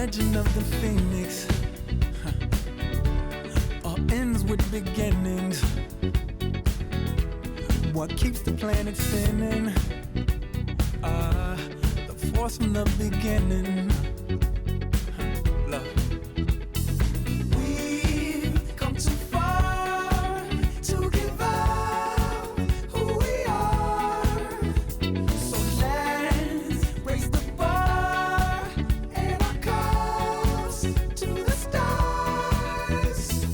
origin of the phoenix all ends with beginnings. What keeps the planet spinning? The force from the beginning. Love. We've come too far to give up who we are. So let's raise the bar and our cups to the stars.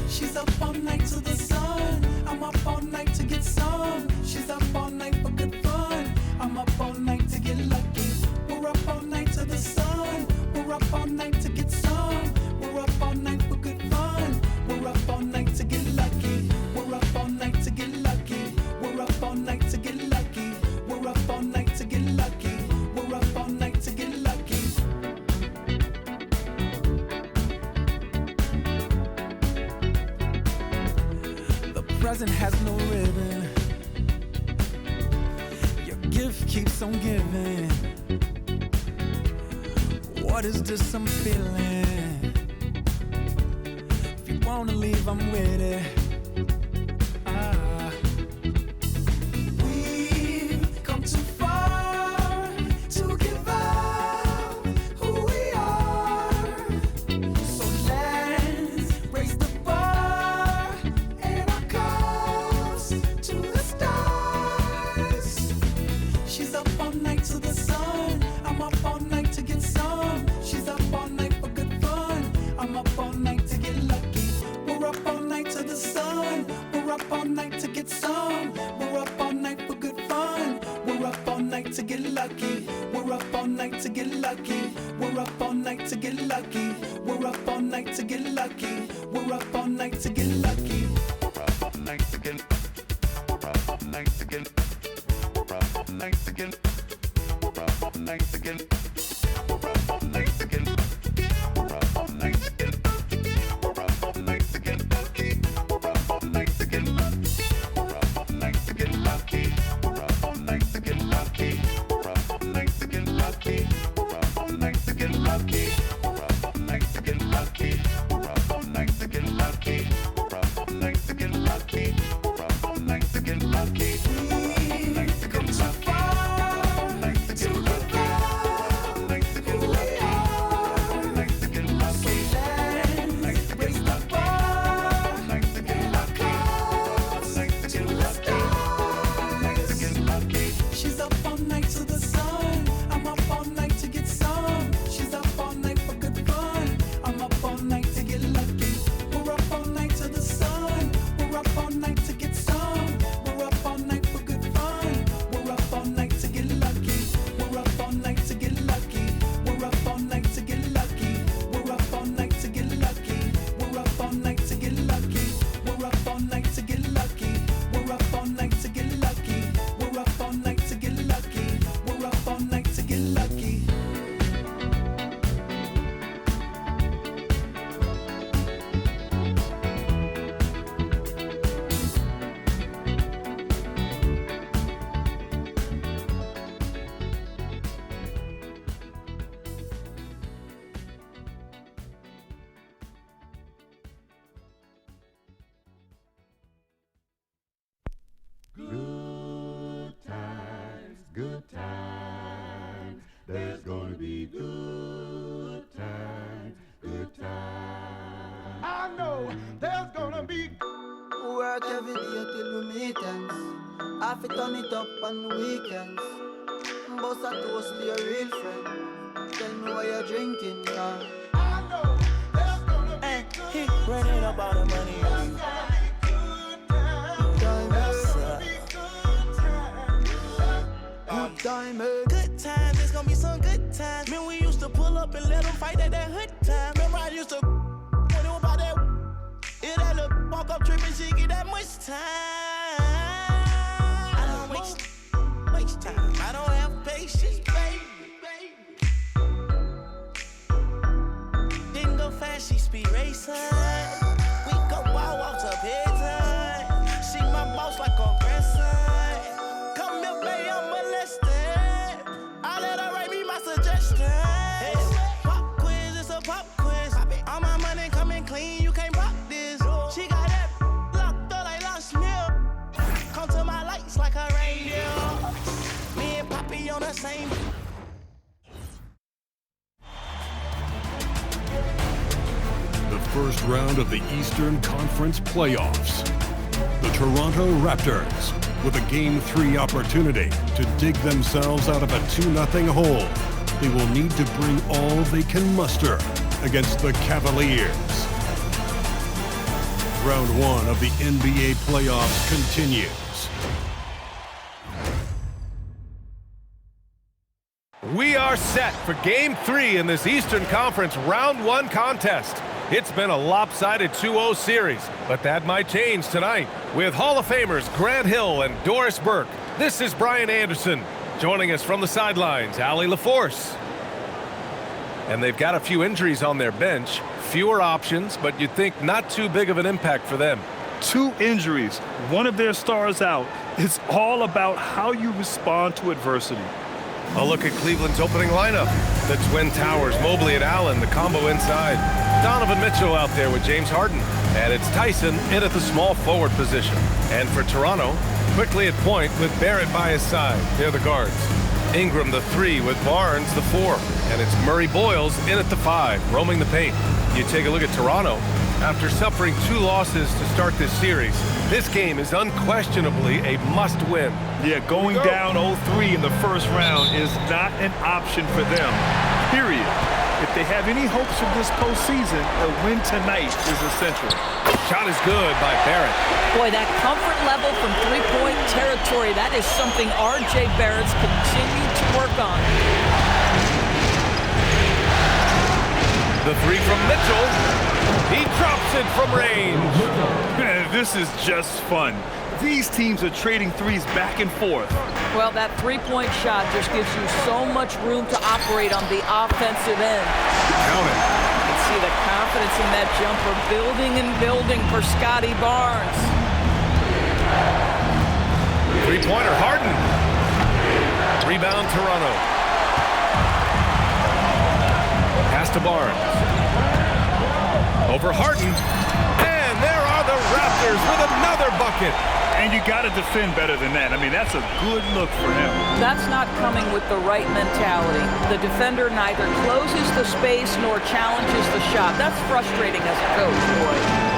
She's up all night to the sun. I'm up all night to get some. She's up all night for good fun. I'm up all night to get lucky. We're up all night to the sun. We're up all night to get some. We're up all night for good fun. We're up all night to get lucky. We're up all night to get lucky. We're up all night to get lucky. We're up all night to get lucky. We're up all night to get lucky. The present has no ribbon. Your gift keeps on giving. What is this I'm feeling? If you wanna leave, I'm with it. We've come too far to give up who we are. So let's raise the bar and our cups to the stars. She's up all night to the sun. I'm up all night to get some. She's up all night for good fun. I'm up all night to get lucky. We're up all night to the sun. We're up all night to get some. We're up all night for good fun. We're up all night to get lucky. We're up all night to get lucky. We're up all night to get lucky. We're up all night to get lucky. We're up all night to get lucky. We're up all night to get. We're up all night to get. We're up all night to get. We're up all night to get. We're up all night to get. We're up all night to get. We're up all night to get lucky. We're up all night to get lucky. We're up all night to get lucky. We're up all night to get lucky. We're up all night to get lucky. We're up all night to get lucky. We're up all night to get lucky. We're up all night to get lucky. We're up all night to get lucky. We're up all night to get lucky. We've come too far to give up who we are. So let's raise the bar and our cups to the stars. She's up all night to the sun. I'm up all night to get some. She's up all night for good fun. I'm up all night to get lucky. We're up all night to the sun. We're up all night to get some. We're up all night for good fun. We're up all night to get lucky. We're up all night to get lucky. We're up all night to get lucky. We're up all night to get lucky. We're up all night to get lucky. We're up all night to get lucky. We're up all night to get lucky. We're up all night to get lucky. We're up all night to get lucky. Good times. There's gonna be good times, good times. I know there's gonna be. Work every day till we meet ends. Have to turn it up on the weekends. Bust a toast to your real friend. Tell me what you're drinking, girl. I know there's gonna be He running up all the money on you. Good time, eh? Good times, it's gonna be some good times. Man, we used to pull up and let them fight at that hood time. Remember I used to when it was about that. It that little walk up tripping, she get that much time. I don't waste time. I don't have patience, baby. Didn't go fast, she speed racing. We go wild off to bedtime. See my boss like a grandson. Come here, baby, I'm molested. I let her write me my suggestions. Pop quiz same. The first round of the Eastern Conference Playoffs. The Toronto Raptors, with a Game 3 opportunity to dig themselves out of a 2-0 hole. They will need to bring all they can muster against the Cavaliers. Round 1 of the NBA playoffs continues. We are set for Game 3 in this Eastern Conference Round 1 contest. It's been a lopsided 2-0 series, but that might change tonight with Hall of Famers Grant Hill and Doris Burke. This is Brian Anderson. Joining us from the sidelines, Allie LaForce. And they've got a few injuries on their bench. Fewer options, but you'd think not too big of an impact for them. 2 injuries, one of their stars out. It's all about how you respond to adversity. A look at Cleveland's opening lineup. The Twin Towers, Mobley and Allen, the combo inside. Donovan Mitchell out there with James Harden. And it's Tyson in at the small forward position. And for Toronto, quickly at point with Barrett by his side. They're the guards. Ingram the 3 with Barnes the 4. And it's Murray Boyles in at the 5, roaming the paint. You take a look at Toronto. After suffering 2 losses to start this series, this game is unquestionably a must-win. Yeah, going down 0-3 in the first round is not an option for them, period. If they have any hopes for this postseason, a win tonight is essential. Shot is good by Barrett. Boy, that comfort level from three-point territory, that is something R.J. Barrett's continued to work on. The 3 from Mitchell. He drops it from range. This is just fun. These teams are trading threes back and forth. Well, that three-point shot just gives you so much room to operate on the offensive end. Count it. You can see the confidence in that jumper building and building for Scottie Barnes. Three-pointer, Harden. Rebound, Toronto. Pass to Barnes. Over Harden. And there are the Raptors with another bucket. And you got to defend better than that. I mean, that's a good look for him. That's not coming with the right mentality. The defender neither closes the space nor challenges the shot. That's frustrating as a coach, boy.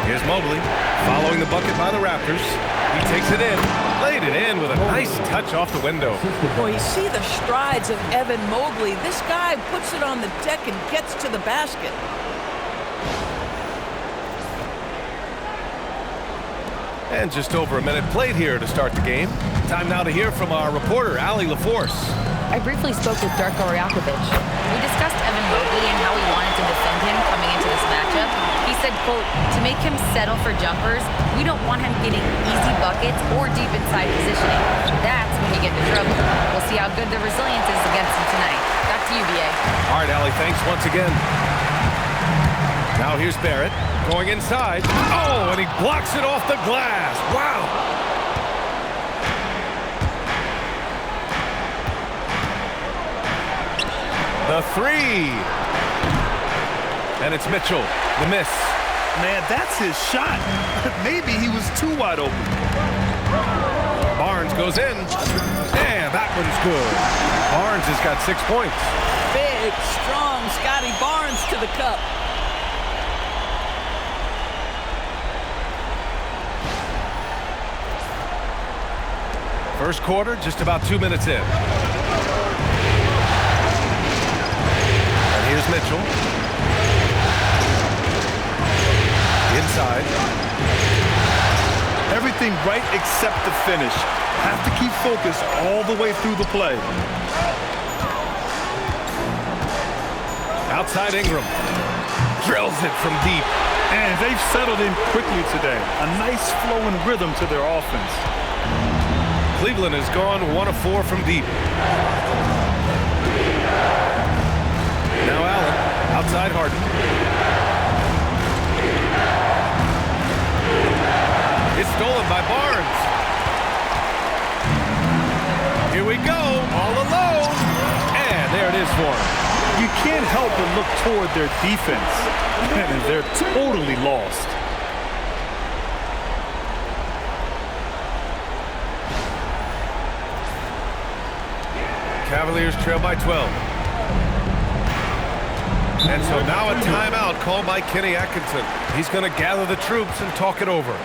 Here's Mobley, following the bucket by the Raptors. He takes it in, laid it in with a nice touch off the window. Boy, you see the strides of Evan Mobley. This guy puts it on the deck and gets to the basket. And just over a minute played here to start the game. Time now to hear from our reporter, Allie LaForce. I briefly spoke with Darko Rajakovic. We discussed Evan Mobley and how we wanted to defend him coming into this matchup. He said, quote, to make him settle for jumpers, we don't want him getting easy buckets or deep inside positioning. That's when you get into trouble. We'll see how good the resilience is against him tonight. Back to you, B.A. All right, Allie, thanks once again. Now here's Barrett going inside. Oh, and he blocks it off the glass. Wow. The 3. And it's Mitchell, the miss. Man, that's his shot. Maybe he was too wide open. Barnes goes in. And that one's good. Barnes has got 6 points. Big, strong Scottie Barnes to the cup. First quarter, just about 2 minutes in. And here's Mitchell. Inside. Everything right except the finish. Have to keep focused all the way through the play. Outside Ingram. Drills it from deep. And they've settled in quickly today. A nice flow and rhythm to their offense. Cleveland has gone 1 of 4 from deep. Now Allen, outside Harden. It's stolen by Barnes. Here we go, all alone. And there it is for him. You can't help but look toward their defense. And they're totally lost. Cavaliers trail by 12. And so now a timeout called by Kenny Atkinson. He's going to gather the troops and talk it over.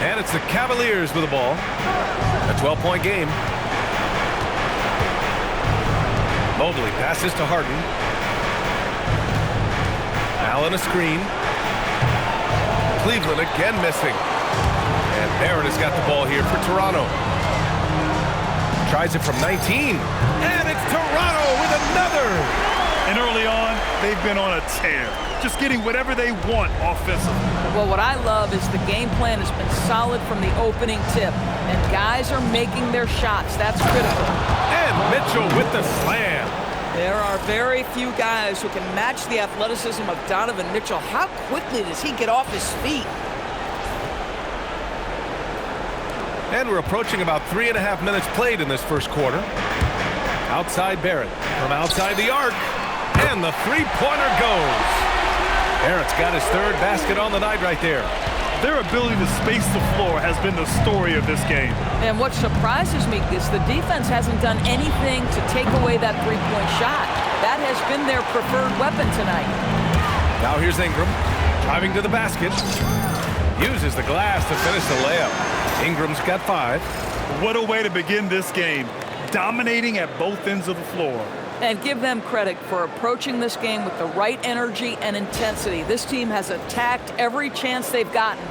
And it's the Cavaliers with the ball. A 12-point game. Mobley passes to Harden. Allen a screen. Cleveland again missing. And Barrett has got the ball here for Toronto. Tries it from 19. And it's Toronto with another. And early on, they've been on a tear. Just getting whatever they want offensively. Well, what I love is the game plan has been solid from the opening tip. And guys are making their shots. That's critical. And Mitchell with the slam. There are very few guys who can match the athleticism of Donovan Mitchell. How quickly does he get off his feet? And we're approaching about 3.5 minutes played in this first quarter. Outside Barrett. From outside the arc. And the three-pointer goes. Barrett's got his third basket on the night right there. Their ability to space the floor has been the story of this game. And what surprises me is the defense hasn't done anything to take away that three-point shot. That has been their preferred weapon tonight. Now here's Ingram, driving to the basket. Uses the glass to finish the layup. Ingram's got 5. What a way to begin this game. Dominating at both ends of the floor. And give them credit for approaching this game with the right energy and intensity. This team has attacked every chance they've gotten.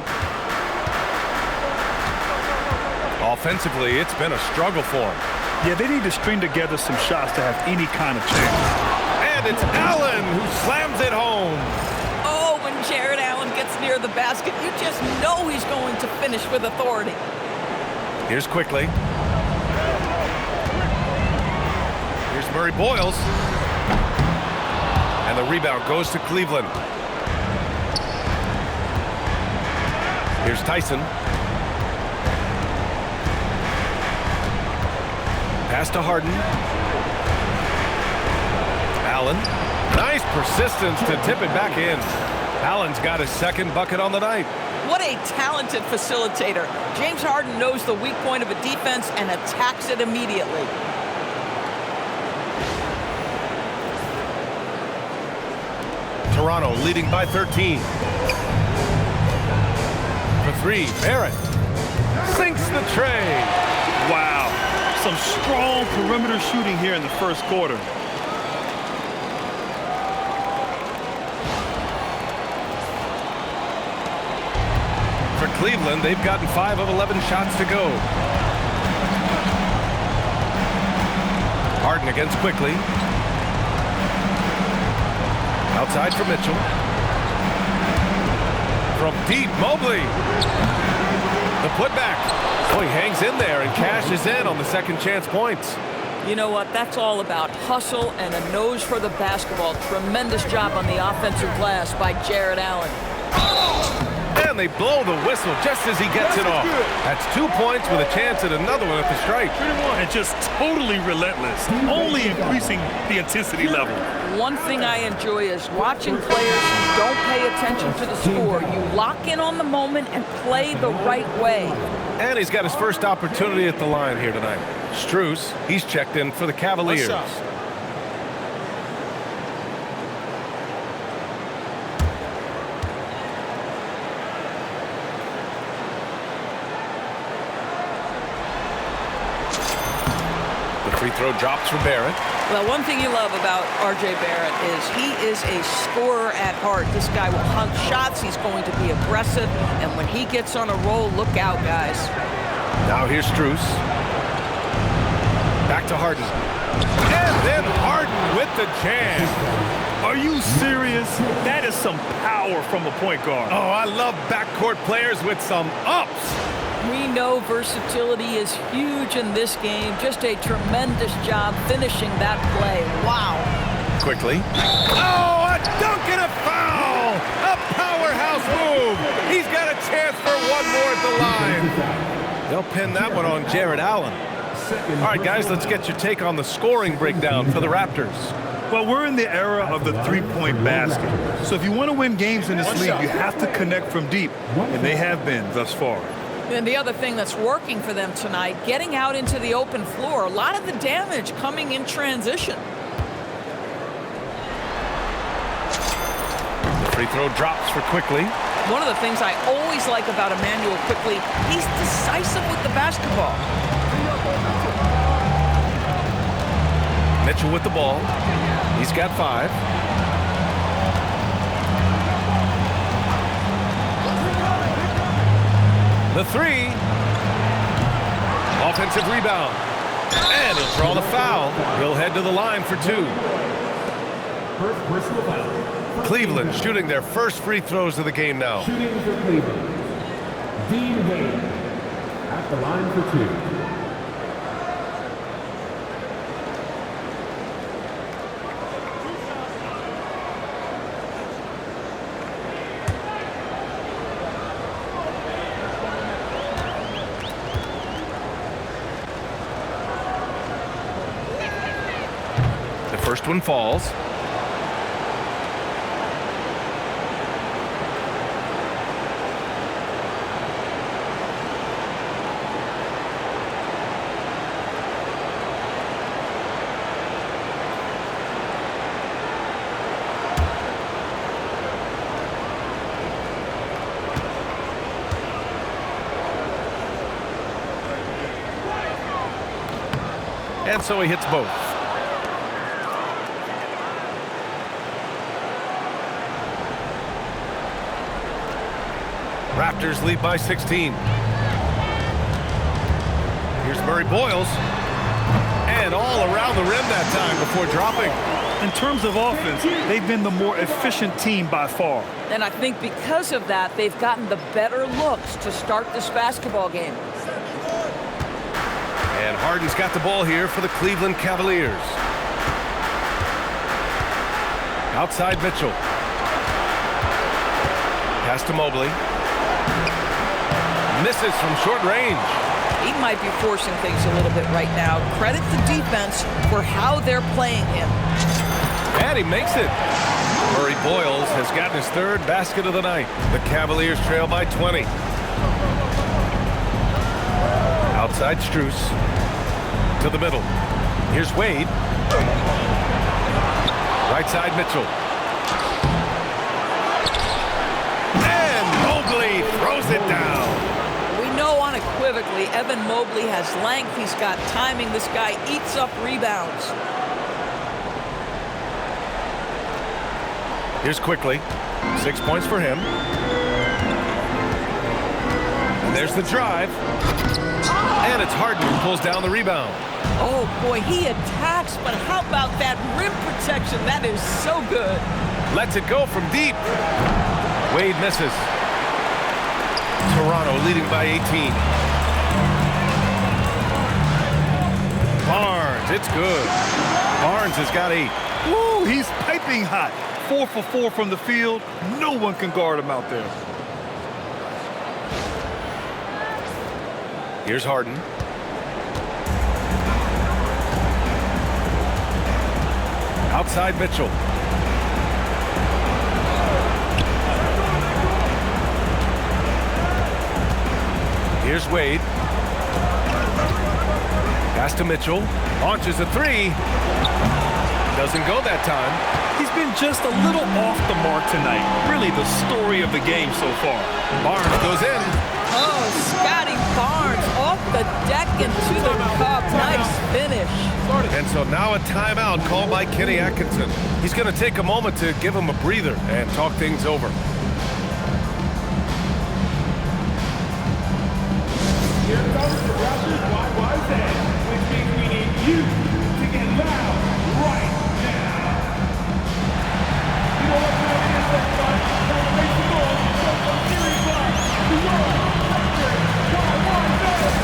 Offensively, it's been a struggle for them. Yeah, they need to string together some shots to have any kind of chance. And it's Allen who slams it home. Oh, when Jared Allen gets near the basket, you just know he's going to finish with authority. Here's Quickly. Here's Murray Boyles. And the rebound goes to Cleveland. Here's Tyson. Pass to Harden. Allen. Nice persistence to tip it back in. Allen's got his second bucket on the night. What a talented facilitator. James Harden knows the weak point of a defense and attacks it immediately. Toronto leading by 13. For 3, Barrett sinks the tray. Wow, some strong perimeter shooting here in the first quarter. Cleveland, they've gotten 5 of 11 shots to go. Harden against quickly. Outside for Mitchell. From deep, Mobley. The putback. Oh, he hangs in there and cashes in on the second chance points. You know what? That's all about hustle and a nose for the basketball. Tremendous job on the offensive glass by Jared Allen. And they blow the whistle just as he gets it off. That's 2 points with a chance at another one at the stripe. And just totally relentless, only increasing the intensity level. One thing I enjoy is watching players who don't pay attention to the score. You lock in on the moment and play the right way. And he's got his first opportunity at the line here tonight. Strus, he's checked in for the Cavaliers. The free throw drops for Barrett. Well, one thing you love about R.J. Barrett is he is a scorer at heart. This guy will hunt shots. He's going to be aggressive. And when he gets on a roll, look out, guys. Now here's Strus. Back to Harden. And then Harden with the jam. Are you serious? That is some power from a point guard. Oh, I love backcourt players with some ups. We know versatility is huge in this game. Just a tremendous job finishing that play. Wow. Quickly. Oh, a dunk and a foul! A powerhouse move! He's got a chance for one more at the line. They'll pin that one on Jared Allen. All right, guys, let's get your take on the scoring breakdown for the Raptors. Well, we're in the era of the three-point basket. So if you want to win games in this league, you have to connect from deep, and they have been thus far. And the other thing that's working for them tonight, getting out into the open floor, a lot of the damage coming in transition. The free throw drops for Quickly. One of the things I always like about Emmanuel Quickly, he's decisive with the basketball. Mitchell with the ball. He's got 5. The 3. Offensive rebound. And he'll draw the foul. He'll head to the line for 2. First personal foul. Cleveland shooting their first free throws of the game now. Shooting for Cleveland. Dean Wade at the line for 2. First one falls. And so he hits both. Raptors lead by 16. Here's Murray Boyles. And all around the rim that time before dropping. In terms of offense, they've been the more efficient team by far. And I think because of that, they've gotten the better looks to start this basketball game. And Harden's got the ball here for the Cleveland Cavaliers. Outside Mitchell. Pass to Mobley. Misses from short range. He might be forcing things a little bit right now. Credit the defense for how they're playing him. And he makes it. Murray Boyles has gotten his 3rd basket of the night. The Cavaliers trail by 20. Outside Strus. To the middle. Here's Wade. Right side Mitchell. And Mobley throws it down. We know unequivocally Evan Mobley has length. He's got timing. This guy eats up rebounds. Here's Quickly. 6 points for him. There's the drive. And it's Harden who pulls down the rebound. Oh, boy, he attacks, but how about that rim protection? That is so good. Lets it go from deep. Wade misses. Toronto leading by 18. Barnes, it's good. Barnes has got 8. Woo, he's piping hot. 4 for 4 from the field. No one can guard him out there. Here's Harden. Outside Mitchell. Here's Wade. Pass to Mitchell. Launches a 3. Doesn't go that time. He's been just a little off the mark tonight. Really the story of the game so far. Barnes goes in. Oh, Scottie Barnes off the deck and to the cup. Nice finish. And so now a timeout called by Kenny Atkinson. He's going to take a moment to give him a breather and talk things over. Here comes the Raptors YYZ, which means we need you to get loud right now. You know what time it is, everybody? Time to raise the goal. From Series 5, the World Raptors YYZ.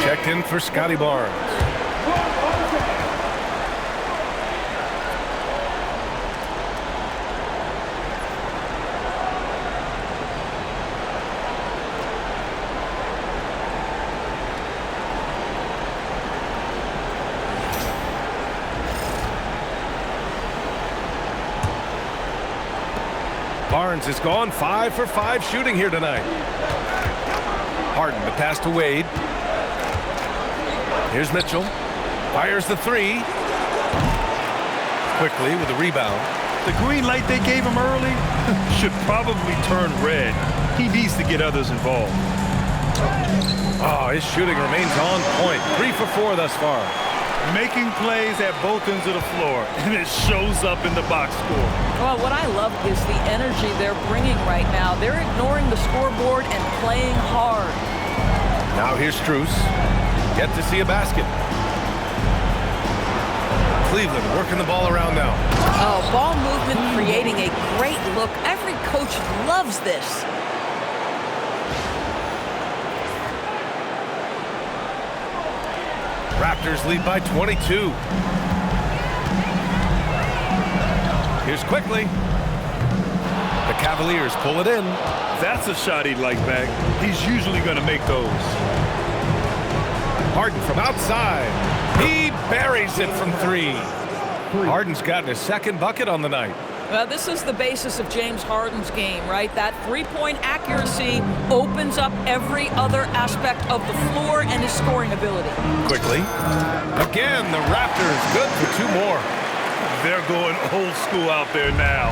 Checked in for Scottie Barnes. Barnes has gone 5 for 5 shooting here tonight. Harden the pass to Wade. Here's Mitchell. Fires the 3. Quickly with the rebound. The green light they gave him early should probably turn red. He needs to get others involved. Oh, his shooting remains on point. 3 for 4 thus far. Making plays at both ends of the floor, and it shows up in the box score. Well, what I love is the energy they're bringing right now. They're ignoring the scoreboard and playing hard. Now here's Strus. Yet to see a basket. Cleveland working the ball around now. Oh, ball movement creating a great look. Every coach loves this. Raptors lead by 22. Here's quickly. The Cavaliers pull it in. That's a shot he'd like back. He's usually going to make those. Harden from outside. He buries it from 3. Harden's gotten his second bucket on the night. Well, this is the basis of James Harden's game, right? That three-point accuracy opens up every other aspect of the floor and his scoring ability. Quickly. Again, the Raptors good for 2 more. They're going old school out there now,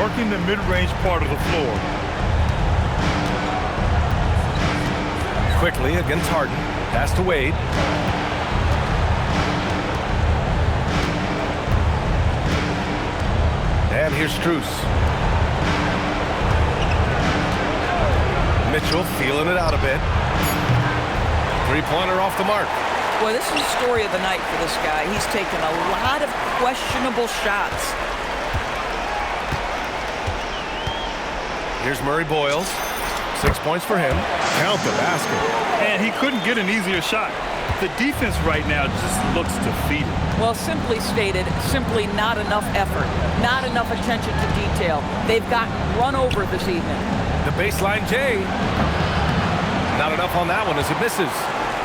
working the mid-range part of the floor. Quickly against Harden. Pass to Wade. And here's Strus. Mitchell feeling it out a bit. 3-pointer off the mark. Well, this is the story of the night for this guy. He's taken a lot of questionable shots. Here's Murray Boyles. 6 points for him. Count the basket. And he couldn't get an easier shot. The defense right now just looks defeated. Well, simply stated, simply not enough effort, not enough attention to detail. They've gotten run over this evening. The baseline J. Not enough on that one as it misses.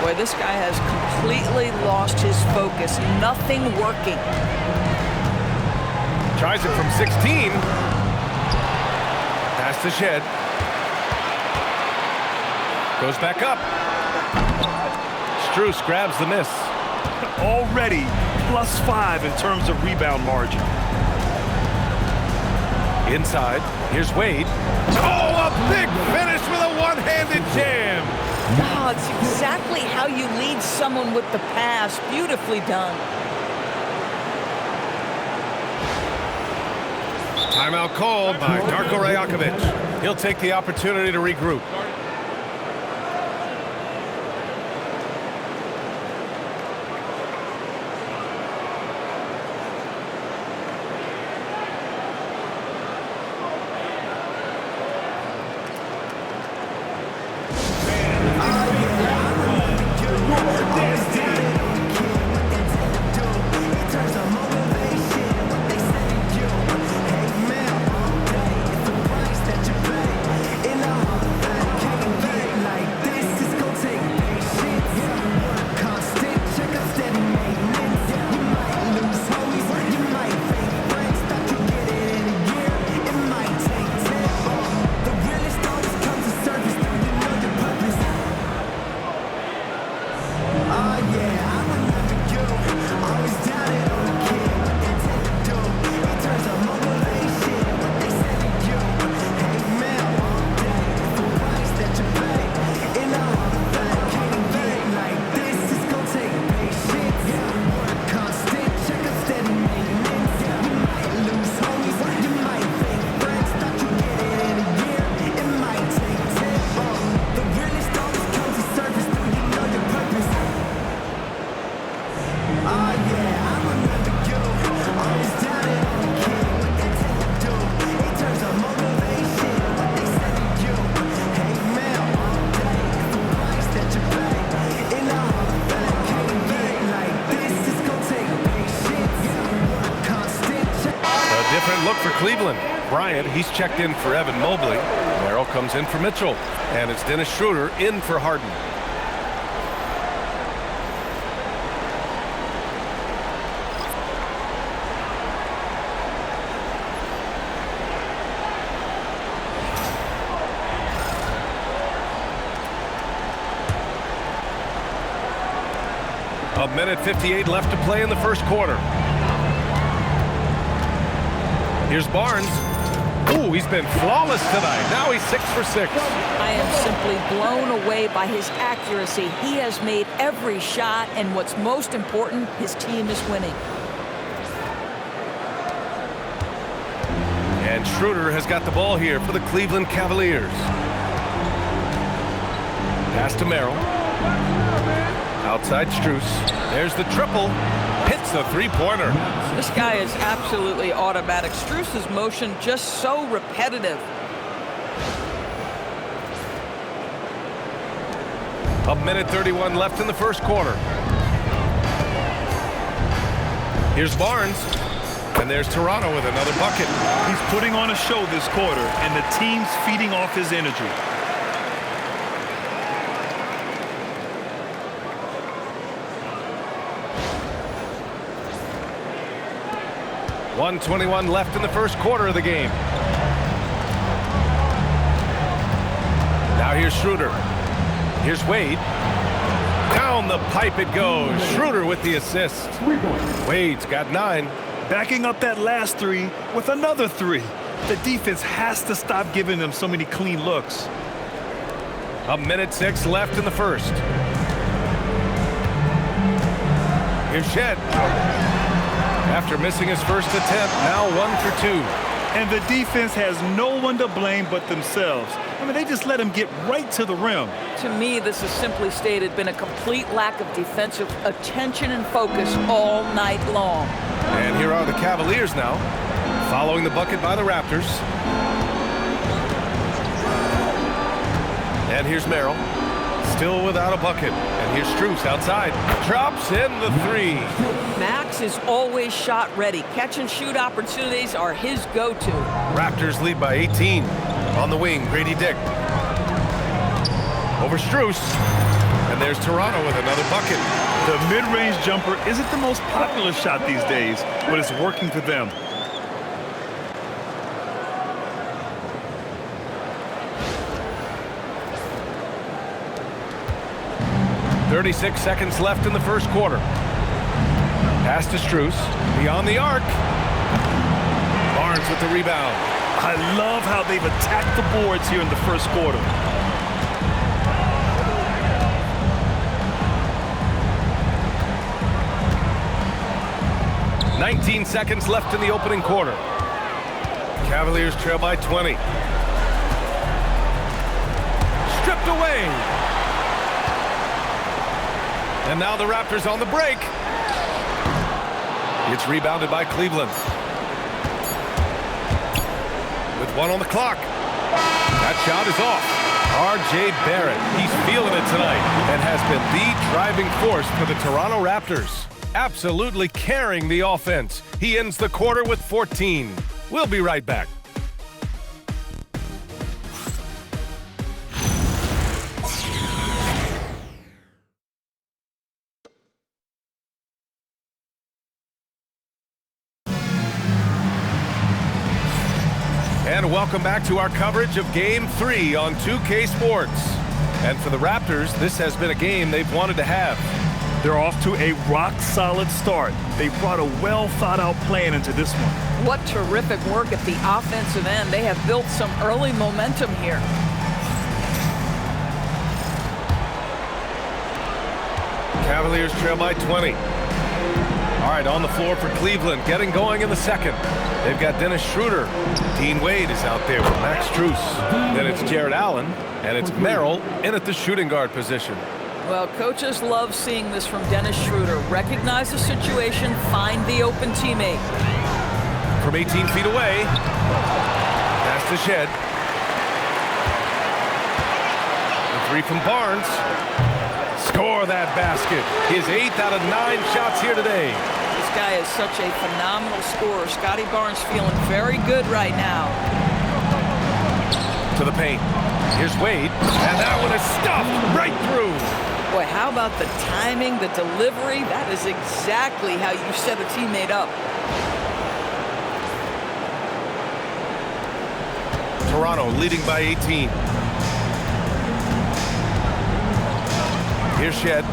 Boy, this guy has completely lost his focus. Nothing working. Tries it from 16. Pass to Shed. Goes back up. Strus grabs the miss. Already +5 in terms of rebound margin. Inside, here's Wade. Oh, a big finish with a one-handed jam. Oh, it's exactly how you lead someone with the pass. Beautifully done. Timeout called by Darko Rajakovic. He'll take the opportunity to regroup. Look for Cleveland. Bryant, he's checked in for Evan Mobley. Merrill comes in for Mitchell. And it's Dennis Schroeder in for Harden. A minute 58 left to play in the first quarter. Here's Barnes. Ooh, he's been flawless tonight. Now he's 6 for 6. I am simply blown away by his accuracy. He has made every shot, and what's most important, his team is winning. And Schroeder has got the ball here for the Cleveland Cavaliers. Pass to Merrill. Outside Strus. There's the triple. Hits the three-pointer. This guy is absolutely automatic. Strus's motion just so repetitive. A minute 31 left in the first quarter. Here's Barnes. And there's Toronto with another bucket. He's putting on a show this quarter, and the team's feeding off his energy. .121 left in the first quarter of the game. Now here's Schroeder. Here's Wade. Down the pipe it goes. Schroeder with the assist. Wade's got 9. Backing up that last three with another 3. The defense has to stop giving them so many clean looks. A minute 6 left in the first. Here's Shed. After missing his first attempt, now 1 for 2. And the defense has no one to blame but themselves. I mean, they just let him get right to the rim. To me, this has simply stated been a complete lack of defensive attention and focus all night long. And here are the Cavaliers now, following the bucket by the Raptors. And here's Merrill, still without a bucket. And here's Strus outside, drops in the three. Max is always shot ready. Catch and shoot opportunities are his go-to. Raptors lead by 18. On the wing, Grady Dick. Over Strus. And there's Toronto with another bucket. The mid-range jumper isn't the most popular shot these days, but it's working for them. 36 seconds left in the first quarter. Pass to Strus, beyond the arc. Barnes with the rebound. I love how they've attacked the boards here in the first quarter. "19 seconds left in the opening quarter. Cavaliers trail by 20. Stripped away. And now the Raptors on the break. It's rebounded by Cleveland. With 1 on the clock. That shot is off. R.J. Barrett, he's feeling it tonight and has been the driving force for the Toronto Raptors. Absolutely carrying the offense. He ends the quarter with 14. We'll be right back. And welcome back to our coverage of Game 3 on 2K Sports. And for the Raptors, this has been a game they've wanted to have. They're off to a rock-solid start. They brought a well-thought-out plan into this one. What terrific work at the offensive end. They have built some early momentum here. Cavaliers trail by 20. All right, on the floor for Cleveland, getting going in the second. They've got Dennis Schroeder. Dean Wade is out there with Max Strus. Then it's Jared Allen, and it's Merrill in at the shooting guard position. Well, coaches love seeing this from Dennis Schroeder. Recognize the situation, find the open teammate. From 18 feet away, pass to Shed. The three from Barnes. Score that basket. His 8th out of 9 shots here today. This guy is such a phenomenal scorer. Scottie Barnes feeling very good right now. To the paint. Here's Wade, and that one is stuffed right through. Boy, how about the timing, the delivery? That is exactly how you set a teammate up. Toronto leading by 18. Here's Shed.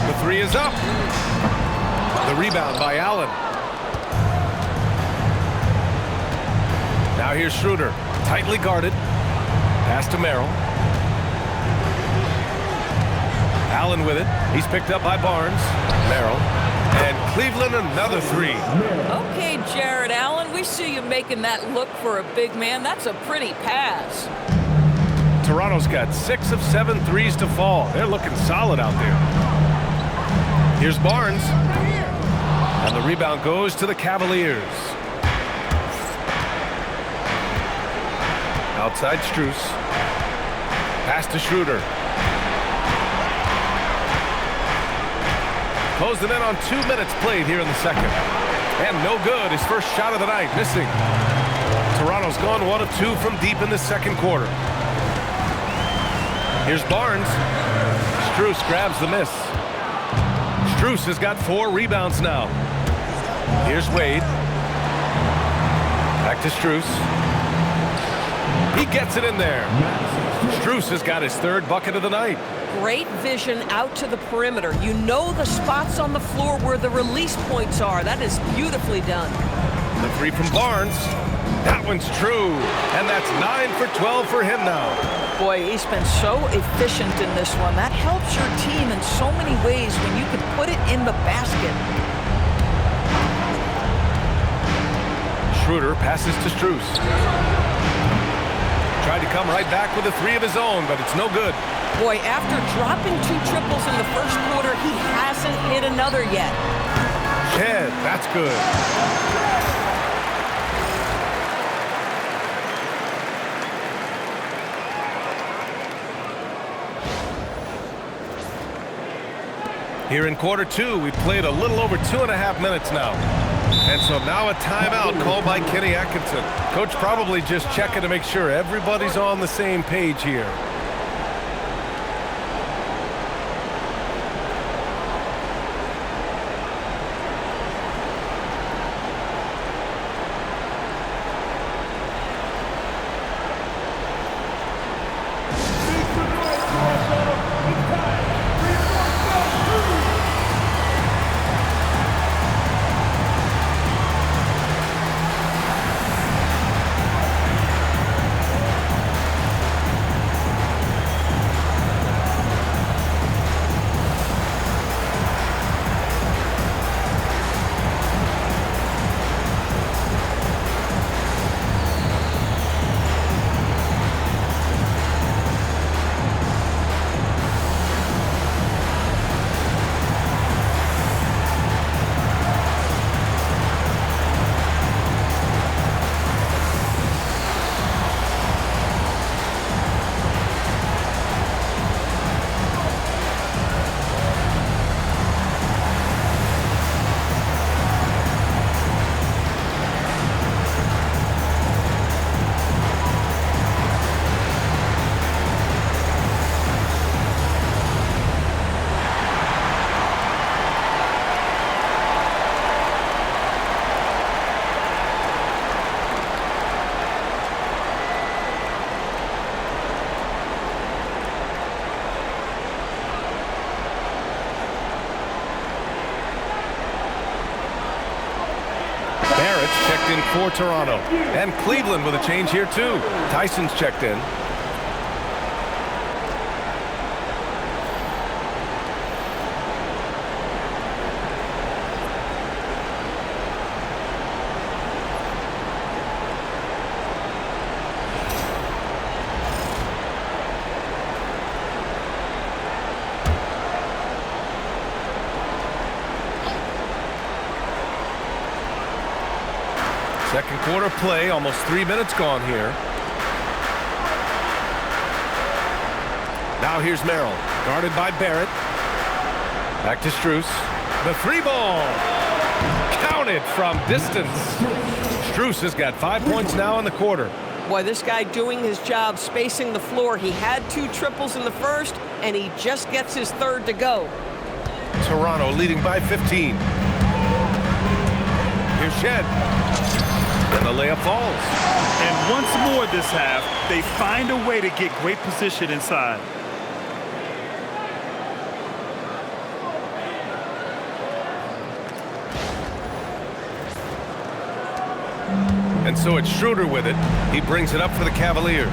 The three is up. The rebound by Allen. Now here's Schroeder, tightly guarded. Pass to Merrill. Allen with it. He's picked up by Barnes. Merrill. And Cleveland another three. Okay, Jared Allen, we see you making that look for a big man. That's a pretty pass. Toronto's got 6 of 7 threes to fall. They're looking solid out there. Here's Barnes. And the rebound goes to the Cavaliers. Outside Strus. Pass to Schroeder. Closing in on 2 minutes played here in the second. And no good. His first shot of the night, missing. Toronto's gone 1 of 2 from deep in the second quarter. Here's Barnes. Strus grabs the miss. Strus has got 4 rebounds now. Here's Wade. Back to Strus. He gets it in there. Strus has got his 3rd bucket of the night. Great vision out to the perimeter. You know the spots on the floor where the release points are. That is beautifully done. The three from Barnes. That one's true. And that's 9 for 12 for him now. Boy, he's been so efficient in this one. That helps your team in so many ways when you can put it in the basket. Schroeder passes to Strus. Tried to come right back with a three of his own, but it's no good. Boy, after dropping 2 triples in the first quarter, he hasn't hit another yet. Shed, that's good. Here in quarter 2, we played a little over 2.5 minutes now. And so now a timeout called by Kenny Atkinson. Coach probably just checking to make sure everybody's on the same page here. Checked in for Toronto. And Cleveland with a change here too. Tyson's checked in. Second quarter play, almost 3 minutes gone here. Now here's Merrill, guarded by Barrett. Back to Strus. The 3-ball. Counted from distance. Strus has got 5 points now in the quarter. Boy, this guy doing his job, spacing the floor. He had 2 triples in the first, and he just gets his third to go. Toronto leading by 15. Here's Shed. And the layup falls. And once more this half, they find a way to get great position inside. And so it's Schroeder with it. He brings it up for the Cavaliers.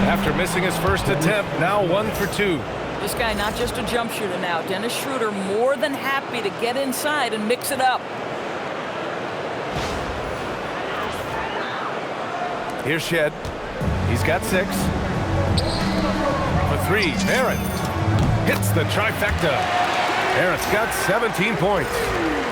After missing his first attempt, now 1 for 2. This guy not just a jump shooter now. Dennis Schroeder more than happy to get inside and mix it up. Here's Shed. He's got 6. For 3, Barrett hits the trifecta. Barrett's got 17 points.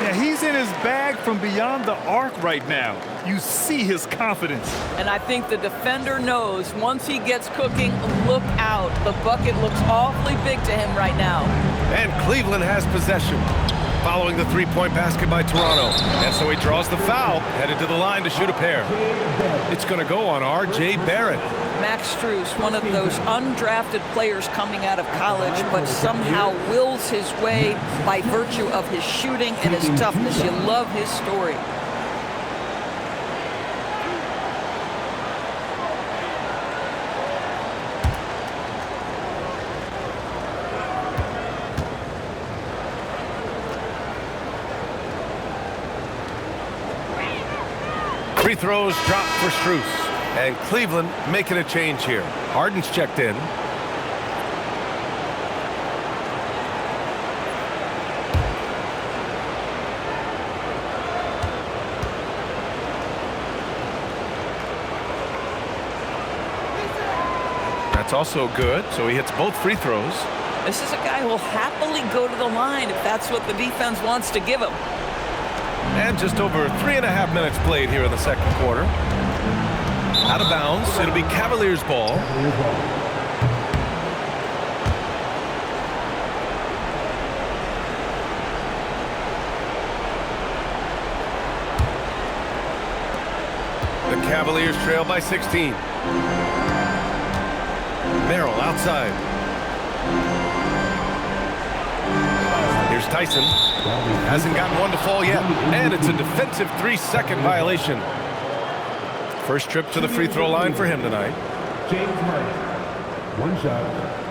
Yeah, he's in his bag from beyond the arc right now. You see his confidence. And I think the defender knows once he gets cooking, look out. The bucket looks awfully big to him right now. And Cleveland has possession following the 3-point basket by Toronto. And so he draws the foul, headed to the line to shoot a pair. It's going to go on R.J. Barrett. Max Strus, one of those undrafted players coming out of college, but somehow wills his way by virtue of his shooting and his toughness. You love his story. Free throws dropped for Strus. And Cleveland making a change here. Harden's checked in. That's also good, so he hits both free throws. This is a guy who will happily go to the line if that's what the defense wants to give him. And just over 3.5 minutes played here in the second quarter. Out of bounds. It'll be Cavaliers ball. The Cavaliers trail by 16. Merrill outside. Here's Tyson. Hasn't gotten one to fall yet. And it's a defensive 3-second violation. First trip to the free throw line for him tonight. James Harden. One shot.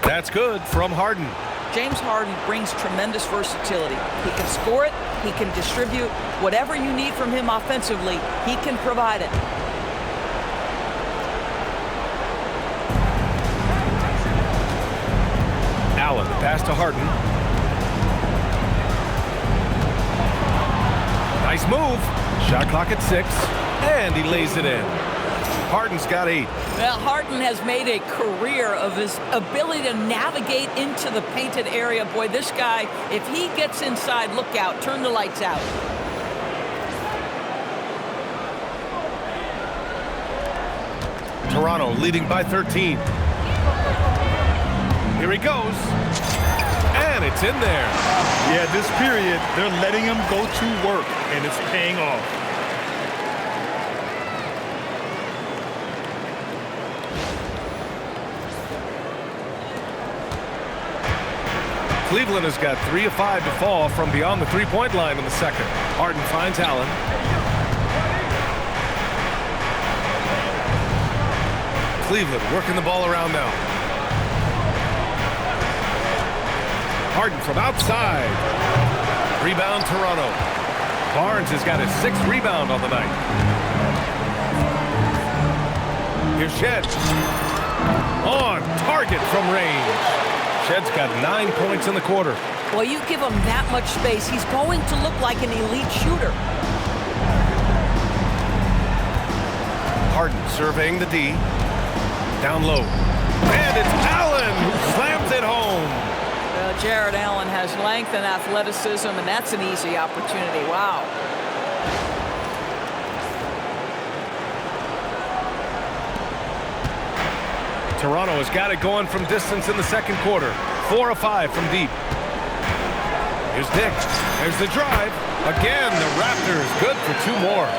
That's good from Harden. James Harden brings tremendous versatility. He can score it, he can distribute. Whatever you need from him offensively, he can provide it. Allen, pass to Harden. Nice move. Shot clock at 6, and he lays it in. Harden's got 8. Well, Harden has made a career of his ability to navigate into the painted area. Boy, this guy, if he gets inside, look out, turn the lights out. Toronto leading by 13. Here he goes. And it's in there. Yeah, this period, they're letting him go to work, and it's paying off. Cleveland has got 3 of 5 to fall from beyond the three-point line in the second. Harden finds Allen. Cleveland working the ball around now. Harden from outside. Rebound Toronto. Barnes has got his 6th rebound on the night. Here's Shed. On target from range. Shed's got 9 points in the quarter. Well, you give him that much space, he's going to look like an elite shooter. Harden surveying the D. Down low. And it's Allen who slams it home. Jared Allen has length and athleticism, and that's an easy opportunity. Wow. Toronto has got it going from distance in the second quarter. 4 of 5 from deep. Here's Dick. There's the drive. Again, the Raptors good for 2 more.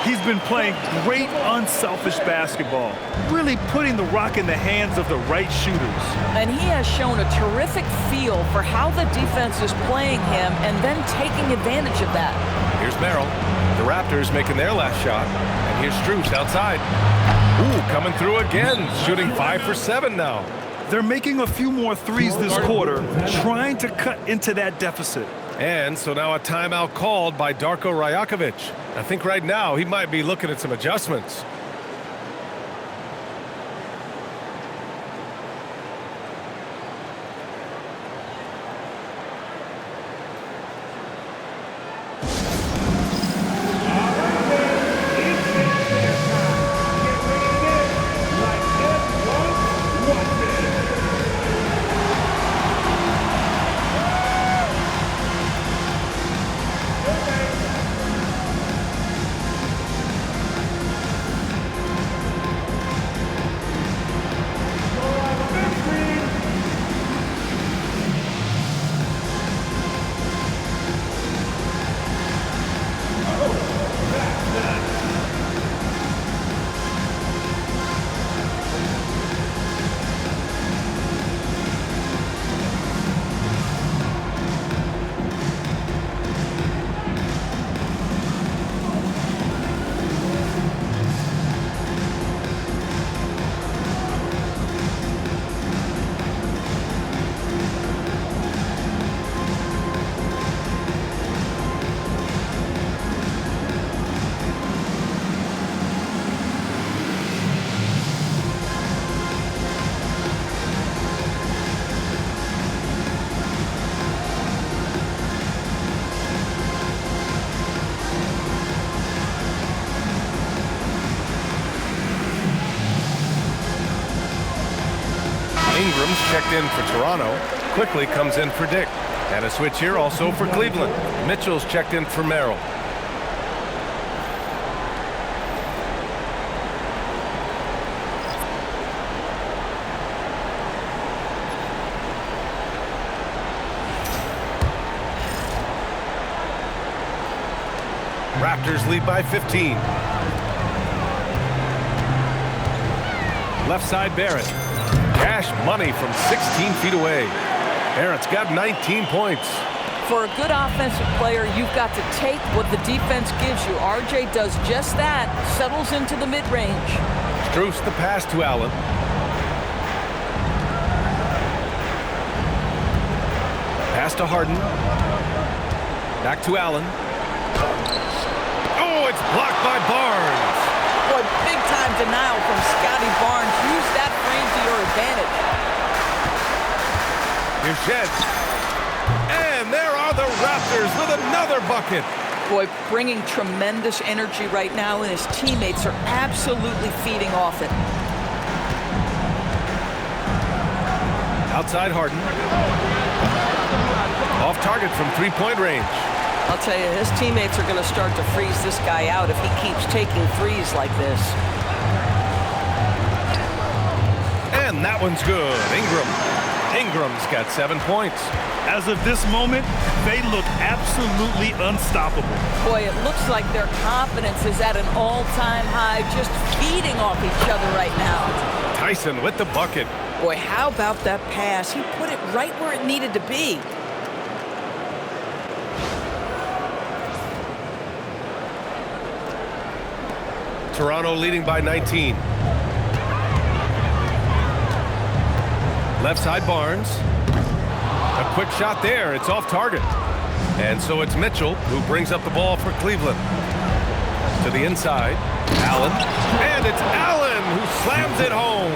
He's been playing great unselfish basketball, really putting the rock in the hands of the right shooters. And he has shown a terrific feel for how the defense is playing him and then taking advantage of that. Here's Merrill. The Raptors making their last shot. And here's Strus outside. Ooh, coming through again, shooting 5 for 7 now. They're making a few more threes this quarter, trying to cut into that deficit. And so now a timeout called by Darko Rajakovic. I think right now he might be looking at some adjustments. Strus checked in for Toronto. Quickly comes in for Dick. And a switch here also for Cleveland. Mitchell's checked in for Merrill. Raptors lead by 15. Left side Barrett. Cash money from 16 feet away. Barrett's got 19 points. For a good offensive player, you've got to take what the defense gives you. RJ does just that, settles into the mid-range. Strus the pass to Allen. Pass to Harden. Back to Allen. Oh, it's blocked by Barnes. Boy, big-time denial from Scottie Barnes. Use that frame to your advantage. Here's Shed. And there are the Raptors with another bucket. Boy, bringing tremendous energy right now, and his teammates are absolutely feeding off it. Outside Harden. Off target from three-point range. I'll tell you, his teammates are going to start to freeze this guy out if he keeps taking threes like this. And that one's good. Ingram's got 7 points. As of this moment, they look absolutely unstoppable. Boy, it looks like their confidence is at an all-time high, just feeding off each other right now. Tyson with the bucket. Boy, how about that pass? He put it right where it needed to be. Toronto leading by 19. Left side Barnes. A quick shot there. It's off target. And so it's Mitchell who brings up the ball for Cleveland. To the inside. Allen. And it's Allen who slams it home.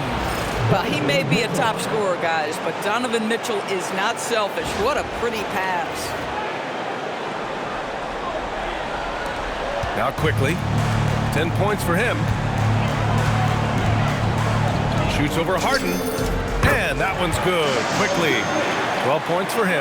Well, he may be a top scorer, guys, but Donovan Mitchell is not selfish. What a pretty pass. Now quickly. 10 points for him. Shoots over Harden. And that one's good. Quickly. 12 points for him.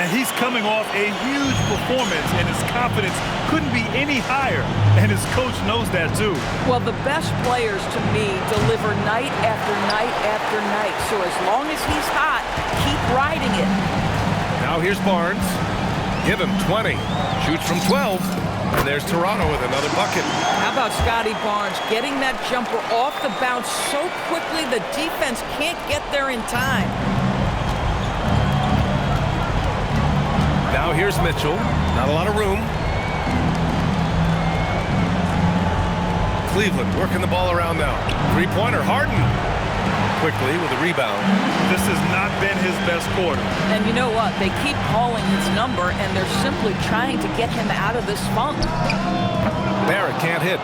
And he's coming off a huge performance, and his confidence couldn't be any higher. And his coach knows that, too. Well, the best players, to me, deliver night after night after night. So as long as he's hot, keep riding it. Now here's Barnes. Give him 20. Shoots from 12. And there's Toronto with another bucket. How about Scottie Barnes getting that jumper off the bounce so quickly the defense can't get there in time. Now here's Mitchell. Not a lot of room. Cleveland working the ball around now. Three-pointer, Harden. Quickly with a rebound. This has not been his best quarter. And you know what? They keep calling his number, and they're simply trying to get him out of this funk. Barrett can't hit.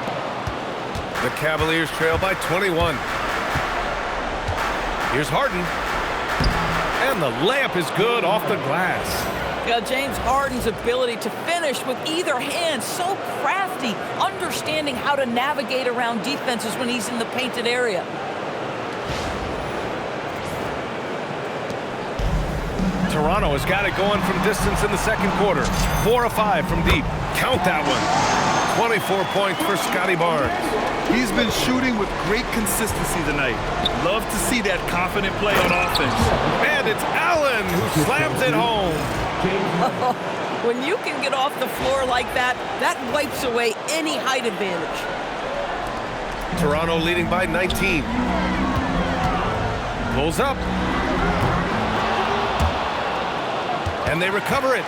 The Cavaliers trail by 21. Here's Harden. And the layup is good off the glass. Yeah, James Harden's ability to finish with either hand, so crafty, understanding how to navigate around defenses when he's in the painted area. Toronto has got it going from distance in the second quarter. 4 of 5 from deep. Count that one. 24 points for Scottie Barnes. He's been shooting with great consistency tonight. Love to see that confident play on offense. And it's Allen who slams it home. When you can get off the floor like that, that wipes away any height advantage. Toronto leading by 19. Pulls up. And they recover it.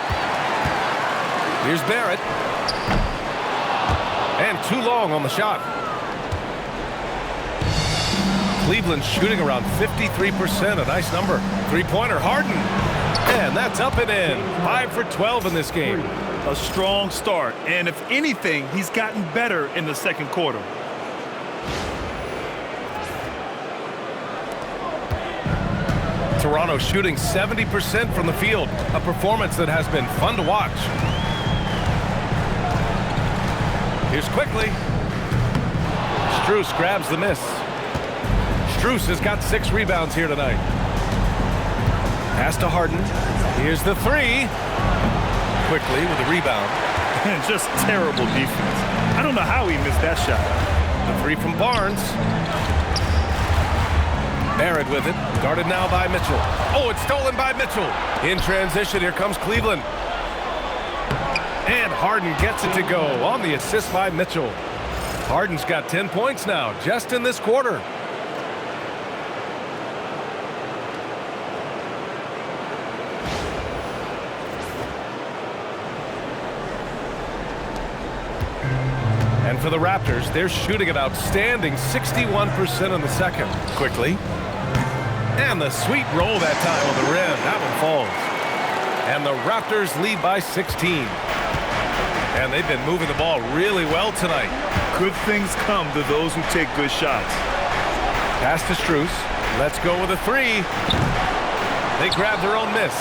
Here's Barrett. And too long on the shot. Cleveland shooting around 53%, a nice number. Three-pointer, Harden. And that's up and in. 5 for 12 in this game. A strong start, and if anything, he's gotten better in the second quarter. Toronto shooting 70% from the field, a performance that has been fun to watch. Here's quickly. Strus grabs the miss. Strus has got 6 rebounds here tonight. Pass to Harden. Here's the three. Quickly with the rebound. And just terrible defense. I don't know how he missed that shot. The three from Barnes. Barrett with it. Guarded now by Mitchell. Oh, it's stolen by Mitchell. In transition, here comes Cleveland. And Harden gets it to go on the assist by Mitchell. Harden's got 10 points now, just in this quarter. And for the Raptors, they're shooting an outstanding 61% in the second. Quickly. And the sweet roll that time on the rim. That one falls. And the Raptors lead by 16. And they've been moving the ball really well tonight. Good things come to those who take good shots. Pass to Strus. Let's go with a three. They grab their own miss.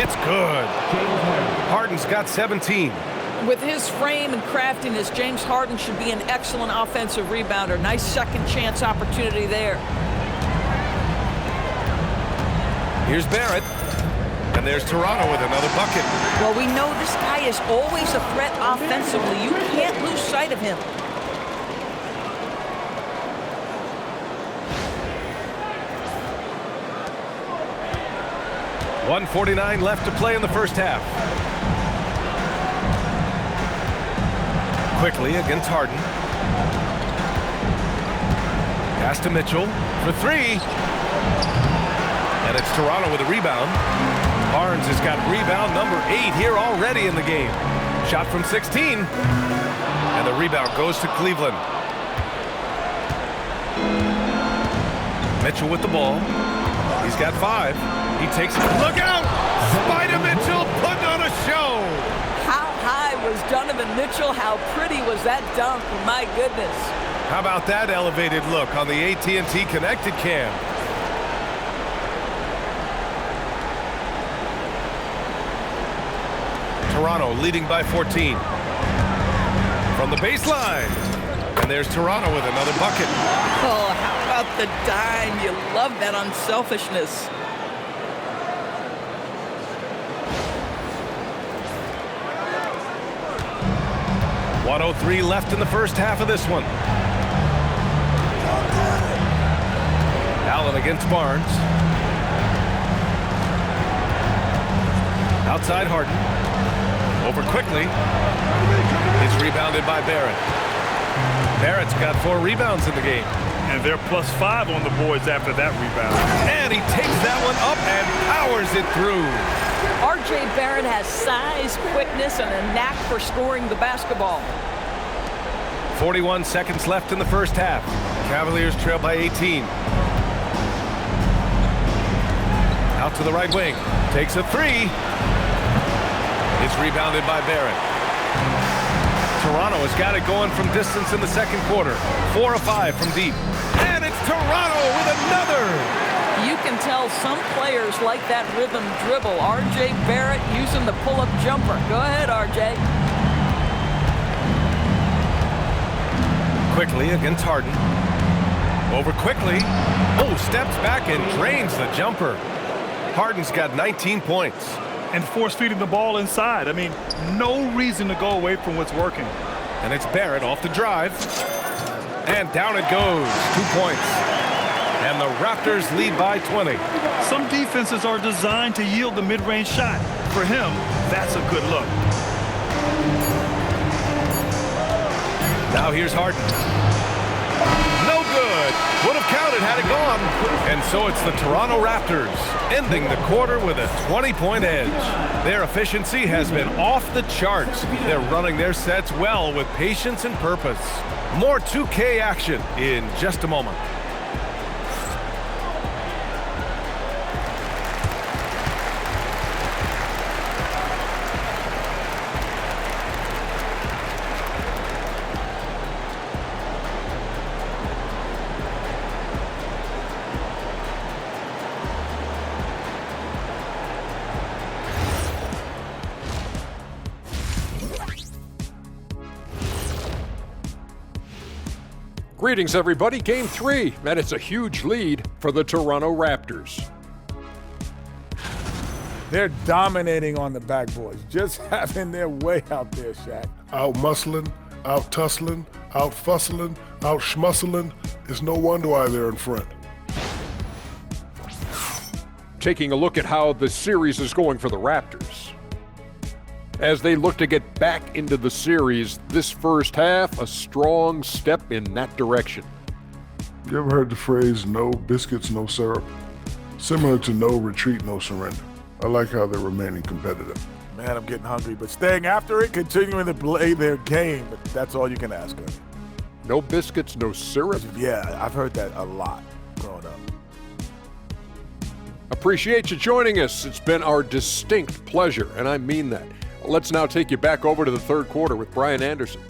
It's good. Harden's got 17. With his frame and craftiness, James Harden should be an excellent offensive rebounder. Nice second chance opportunity there. Here's Barrett. And there's Toronto with another bucket. Well, we know this guy is always a threat offensively. You can't lose sight of him. .149 left to play in the first half. Quickly against Harden. Pass to Mitchell for three. And it's Toronto with a rebound. Barnes has got rebound number 8 here already in the game. Shot from 16. And the rebound goes to Cleveland. Mitchell with the ball. He's got 5. He takes it. Look out! Spider Mitchell putting on a show. How high was Donovan Mitchell? How pretty was that dunk? My goodness. How about that elevated look on the AT&T Connected Cam? Toronto leading by 14. From the baseline. And there's Toronto with another bucket. Oh, how about the dime? You love that unselfishness. .103 left in the first half of this one. Allen against Barnes. Outside Harden. Over quickly. It's rebounded by Barrett. Barrett's got 4 rebounds in the game. And they're +5 on the boards after that rebound. And he takes that one up and powers it through. R.J. Barrett has size, quickness, and a knack for scoring the basketball. 41 seconds left in the first half. Cavaliers trail by 18. Out to the right wing. Takes a 3. It's rebounded by Barrett. Toronto has got it going from distance in the second quarter. 4 of 5 from deep. And it's Toronto with another. You can tell some players like that rhythm dribble. R.J. Barrett using the pull-up jumper. Go ahead, R.J. Quickly against Harden. Over quickly. Oh, steps back and drains the jumper. Harden's got 19 points. And force-feeding the ball inside. I mean, no reason to go away from what's working. And it's Barrett off the drive. And down it goes. 2 points. And the Raptors lead by 20. Some defenses are designed to yield the mid-range shot. For him, that's a good look. Now here's Harden. No good. Would have counted had it gone. And so it's the Toronto Raptors ending the quarter with a 20-point edge. Their efficiency has been off the charts. They're running their sets well with patience and purpose. More 2K action in just a moment. Greetings, everybody. Game 3, and it's a huge lead for the Toronto Raptors. They're dominating on the backboards, just having their way out there, Shaq. Out-muscling, out-tussling, out-fussling, out-schmuscling. It's no wonder why they're in front. Taking a look at how the series is going for the Raptors. As they look to get back into the series, this first half, a strong step in that direction. You ever heard the phrase, no biscuits, no syrup? Similar to no retreat, no surrender. I like how they're remaining competitive. Man, I'm getting hungry, but staying after it, continuing to play their game, that's all you can ask of. No biscuits, no syrup? Yeah, I've heard that a lot growing up. Appreciate you joining us. It's been our distinct pleasure, and I mean that. Let's now take you back over to the third quarter with Brian Anderson.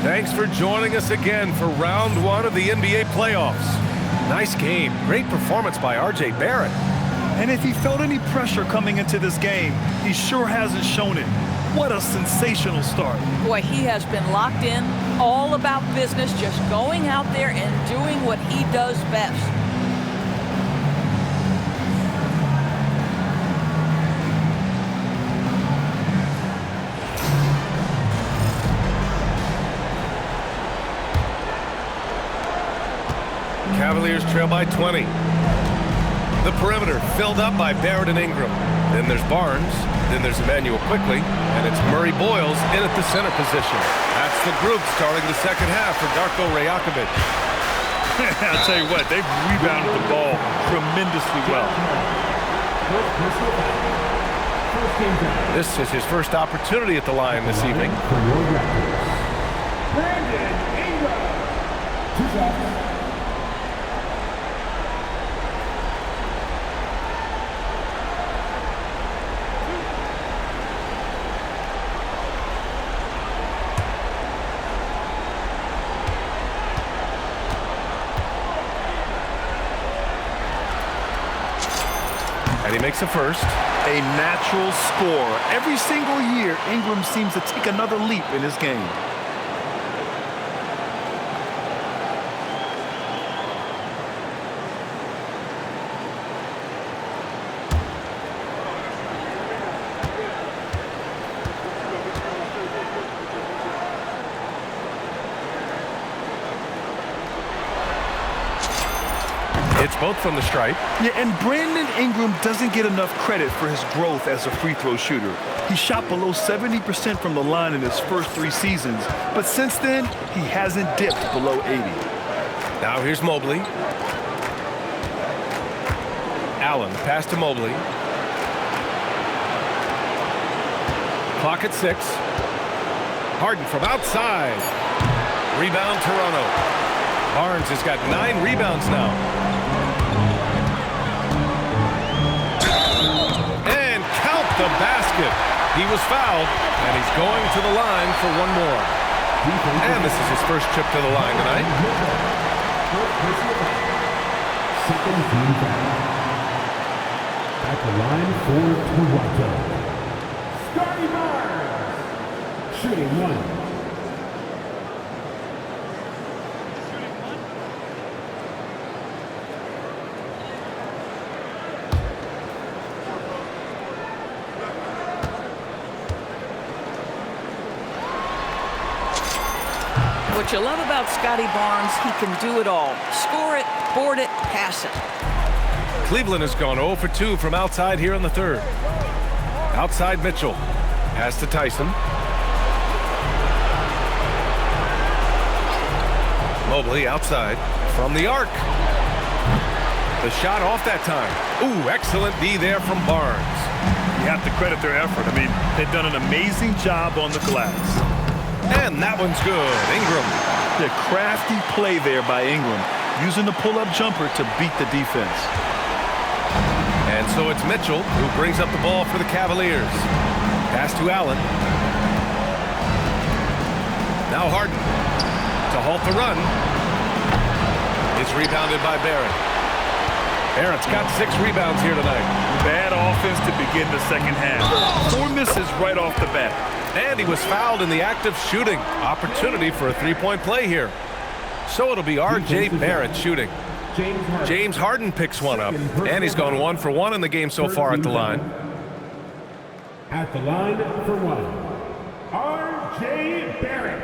Thanks for joining us again for round one of the NBA playoffs. Nice game. Great performance by R.J. Barrett. And if he felt any pressure coming into this game, he sure hasn't shown it. What a sensational start. Boy, he has been locked in, all about business, just going out there and doing what he does best. Cavaliers trail by 20. The perimeter filled up by Barrett and Ingram. Then there's Barnes. Then there's Emmanuel quickly. And it's Murray Boyles in at the center position. That's the group starting the second half for Darko Rajakovic. I'll tell you what, they've rebounded the ball tremendously well. This is his first opportunity at the line this evening. Brandon Ingram. 2 shots. He makes a first. A natural scorer. Every single year, Ingram seems to take another leap in his game. It's both from the stripe. Yeah, and Brandon Ingram doesn't get enough credit for his growth as a free throw shooter. He shot below 70% from the line in his first 3 seasons, but since then, he hasn't dipped below 80. Now here's Mobley. Allen, pass to Mobley. Clock at 6. Harden from outside. Rebound Toronto. Barnes has got 9 rebounds now. The basket. He was fouled, and he's going to the line for one more. And this is his first trip to the line tonight. At the line for Toronto, Scottie Barnes, shooting 1. What you love about Scottie Barnes, he can do it all. Score it, board it, pass it. Cleveland has gone 0 for 2 from outside here in the third. Outside Mitchell. Pass to Tyson. Mobley outside from the arc. The shot off that time. Ooh, excellent D there from Barnes. You have to credit their effort. I mean, they've done an amazing job on the glass. And that one's good. Ingram. The crafty play there by Ingram, using the pull-up jumper to beat the defense. And so it's Mitchell who brings up the ball for the Cavaliers. Pass to Allen. Now Harden to halt the run. It's rebounded by Barrett. Barrett's got 6 rebounds here tonight. Bad offense to begin the second half. 4 misses right off the bat. And he was fouled in the act of shooting. Opportunity for a three-point play here. So it'll be R.J. Barrett shooting. James Harden picks one up, and he's gone 1 for 1 in the game so far at the line. At the line for one, R.J. Barrett.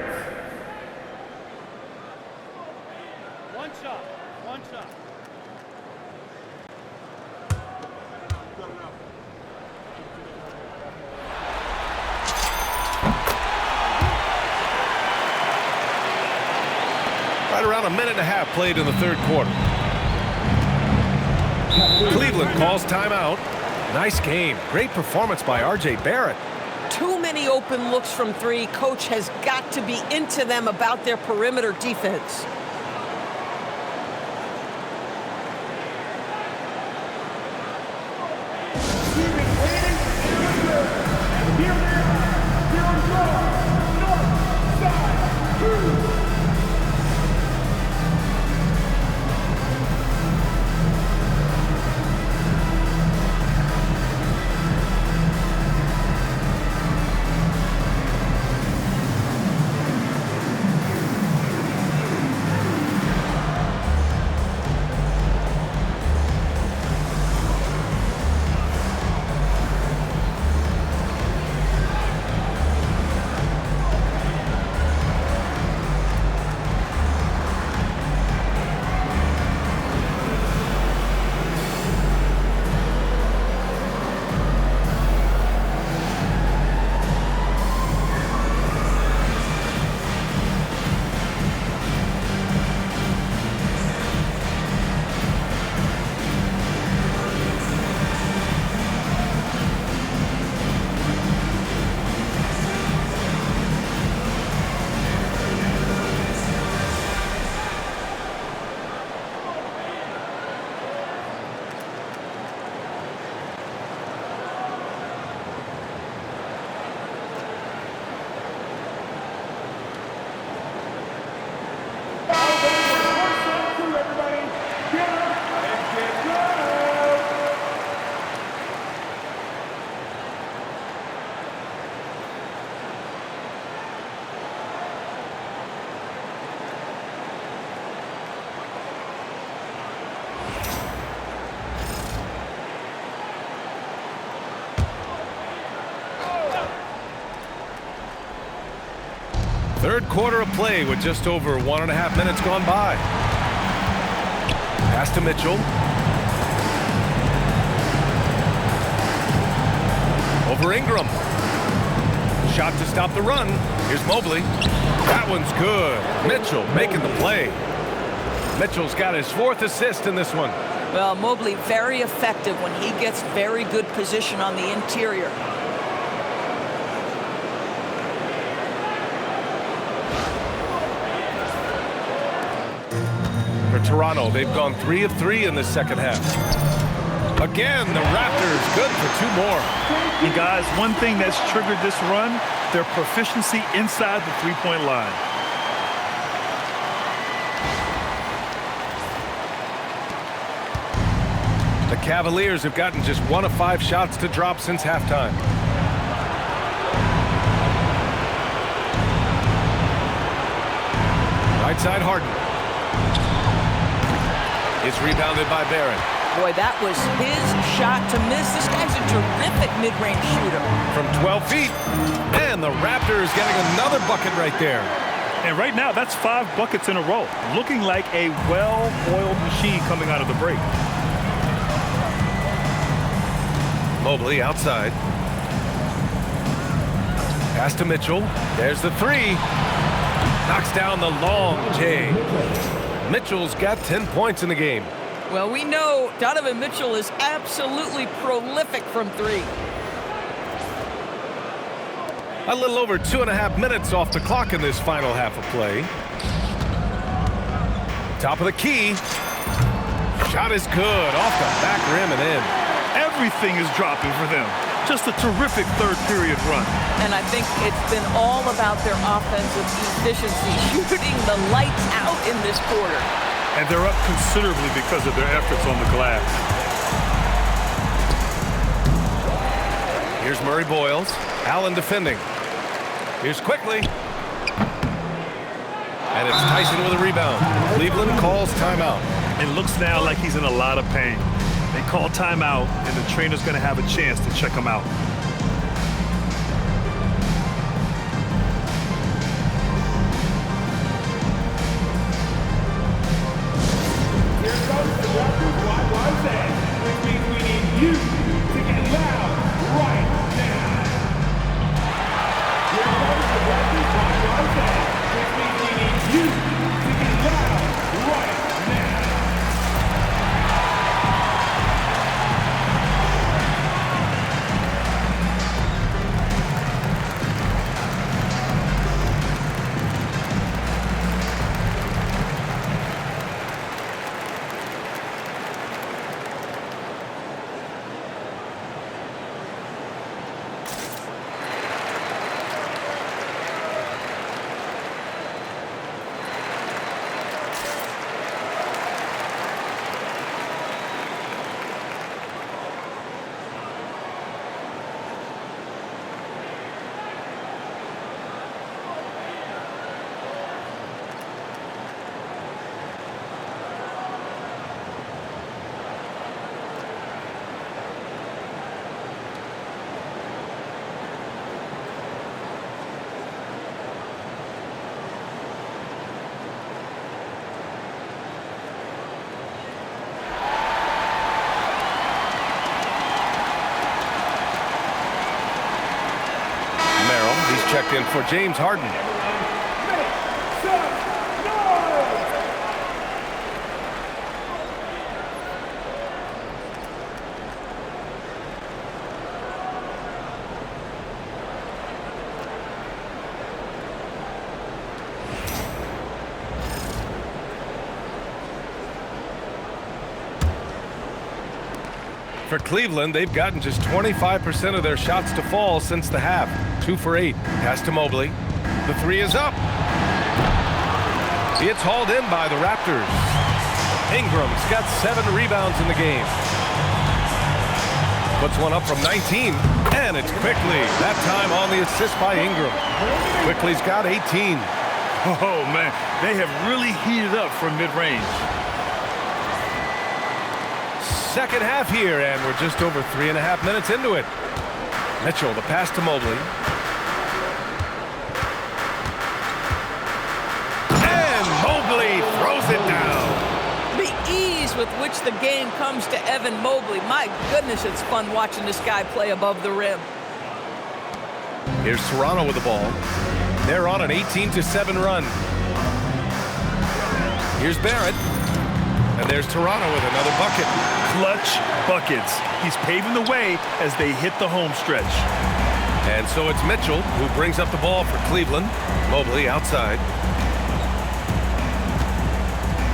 One shot. Right around a minute and a half played in the third quarter. Cleveland calls timeout. Nice game. Great performance by R.J. Barrett. Too many open looks from 3. Coach has got to be into them about their perimeter defense. Third quarter of play with just over 1.5 minutes gone by. Pass to Mitchell. Over Ingram. Shot to stop the run. Here's Mobley. That one's good. Mitchell making the play. Mitchell's got his 4th assist in this one. Well, Mobley very effective when he gets very good position on the interior. For Toronto, they've gone 3 of 3 in this second half. Again, the Raptors good for 2 more. And guys, one thing that's triggered this run, their proficiency inside the three-point line. The Cavaliers have gotten just 1 of 5 shots to drop since halftime. Right side Harden. It's rebounded by Barrett. Boy, that was his shot to miss. This guy's a terrific mid-range shooter. From 12 feet. And the Raptors getting another bucket right there. And right now, that's 5 buckets in a row. Looking like a well-oiled machine coming out of the break. Mobley outside. Pass to Mitchell. There's the 3. Knocks down the long J. Mitchell's got 10 points in the game. Well, we know Donovan Mitchell is absolutely prolific from 3. A little over 2.5 minutes off the clock in this final half of play. Top of the key. Shot is good. Off the back rim and in. Everything is dropping for them. Just a terrific third period run. And I think it's been all about their offensive efficiency, shooting the lights out in this quarter. And they're up considerably because of their efforts on the glass. Here's Murray Boyles. Allen defending. Here's quickly. And it's Tyson with a rebound. Cleveland calls timeout. It looks now like he's in a lot of pain. They call timeout, and the trainer's going to have a chance to check him out. Here comes the Raptors wide set, which means we need you to get loud right now. Here comes the Raptors wide set, which means we need you to get loud right now. Checked in for James Harden. For Cleveland, they've gotten just 25% of their shots to fall since the half. 2 for 8. Pass to Mobley. The three is up. It's hauled in by the Raptors. Ingram's got 7 rebounds in the game. Puts one up from 19, and it's Quickly. That time on the assist by Ingram. Quickly's got 18. Oh, man, they have really heated up from mid-range. Second half here, and we're just over 3.5 minutes into it. Mitchell, the pass to Mobley. And Mobley throws it down. The ease with which the game comes to Evan Mobley. My goodness, it's fun watching this guy play above the rim. Here's Toronto with the ball. They're on an 18-7 run. Here's Barrett. And there's Toronto with another bucket. Clutch buckets. He's paving the way as they hit the home stretch. And so it's Mitchell who brings up the ball for Cleveland. Mobley outside.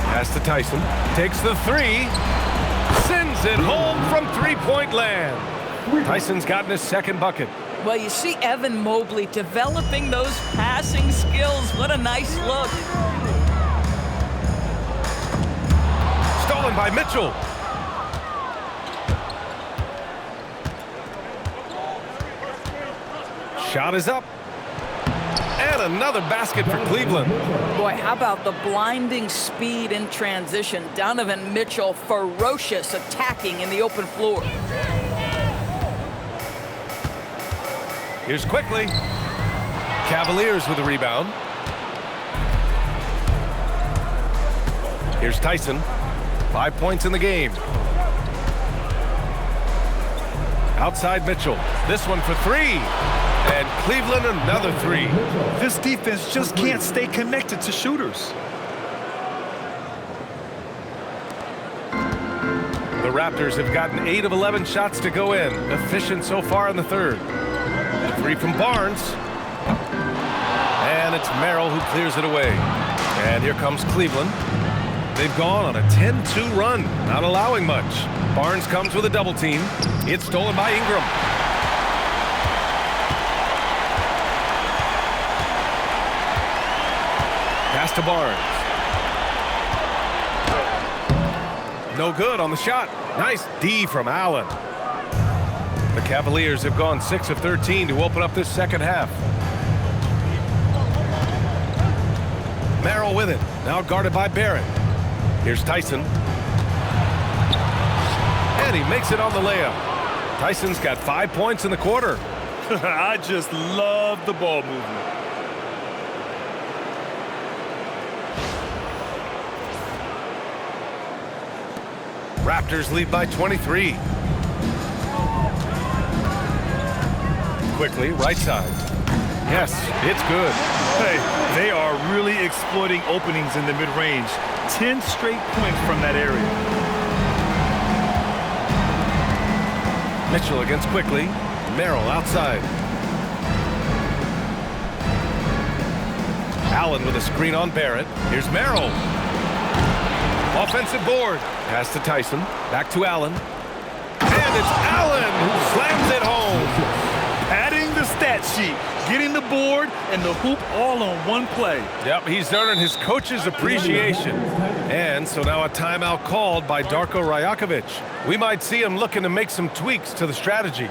Pass to Tyson. Takes the three. Sends it home from three-point land. Tyson's gotten his second bucket. Well, you see Evan Mobley developing those passing skills. What a nice look. Stolen by Mitchell. Shot is up. And another basket for Cleveland. Boy, how about the blinding speed in transition? Donovan Mitchell, ferocious attacking in the open floor. Here's Quickly. Cavaliers with a rebound. Here's Tyson. 5 points in the game. Outside Mitchell. This one for three. And Cleveland another three. This defense just can't stay connected to shooters. The Raptors have gotten 8 of 11 shots to go in. Efficient so far in the third. The three from Barnes. And it's Merrill who clears it away. And here comes Cleveland. They've gone on a 10-2 run, not allowing much. Barnes comes with a double team. It's stolen by Ingram. Pass to Barnes. No good on the shot. Nice D from Allen. The Cavaliers have gone 6 of 13 to open up this second half. Merrill with it, now guarded by Barrett. Here's Tyson. And he makes it on the layup. Tyson's got 5 points in the quarter. I just love the ball movement. Raptors lead by 23. Quickly, right side. Yes, it's good. Hey, they are really exploiting openings in the mid-range. 10 straight points from that area. Mitchell against Quickly. Merrill outside. Allen with a screen on Barrett. Here's Merrill. Offensive board. Pass to Tyson. Back to Allen. And it's Allen who slams it home. Adding the stat sheet, getting the board and the hoop all on one play. Yep, he's earning his coach's appreciation. And so now a timeout called by Darko Rajakovic. We might see him looking to make some tweaks to the strategy.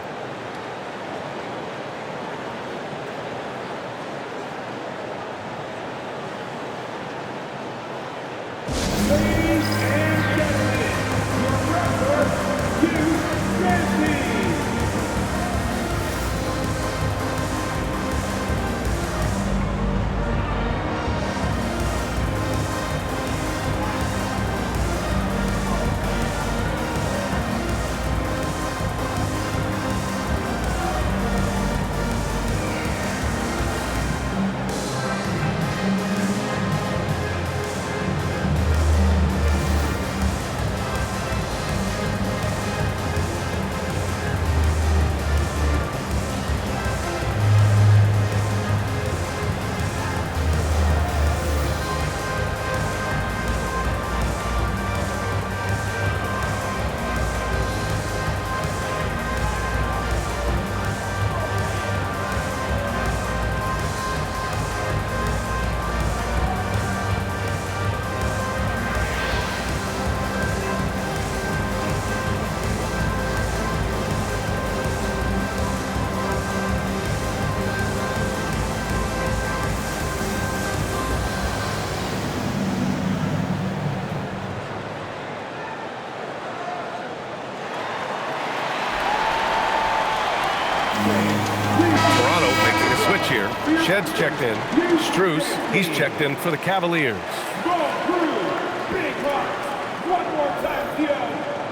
Toronto making a switch here. Shedd's checked in. Strus, he's checked in for the Cavaliers. Big hearts. One more time, Theo.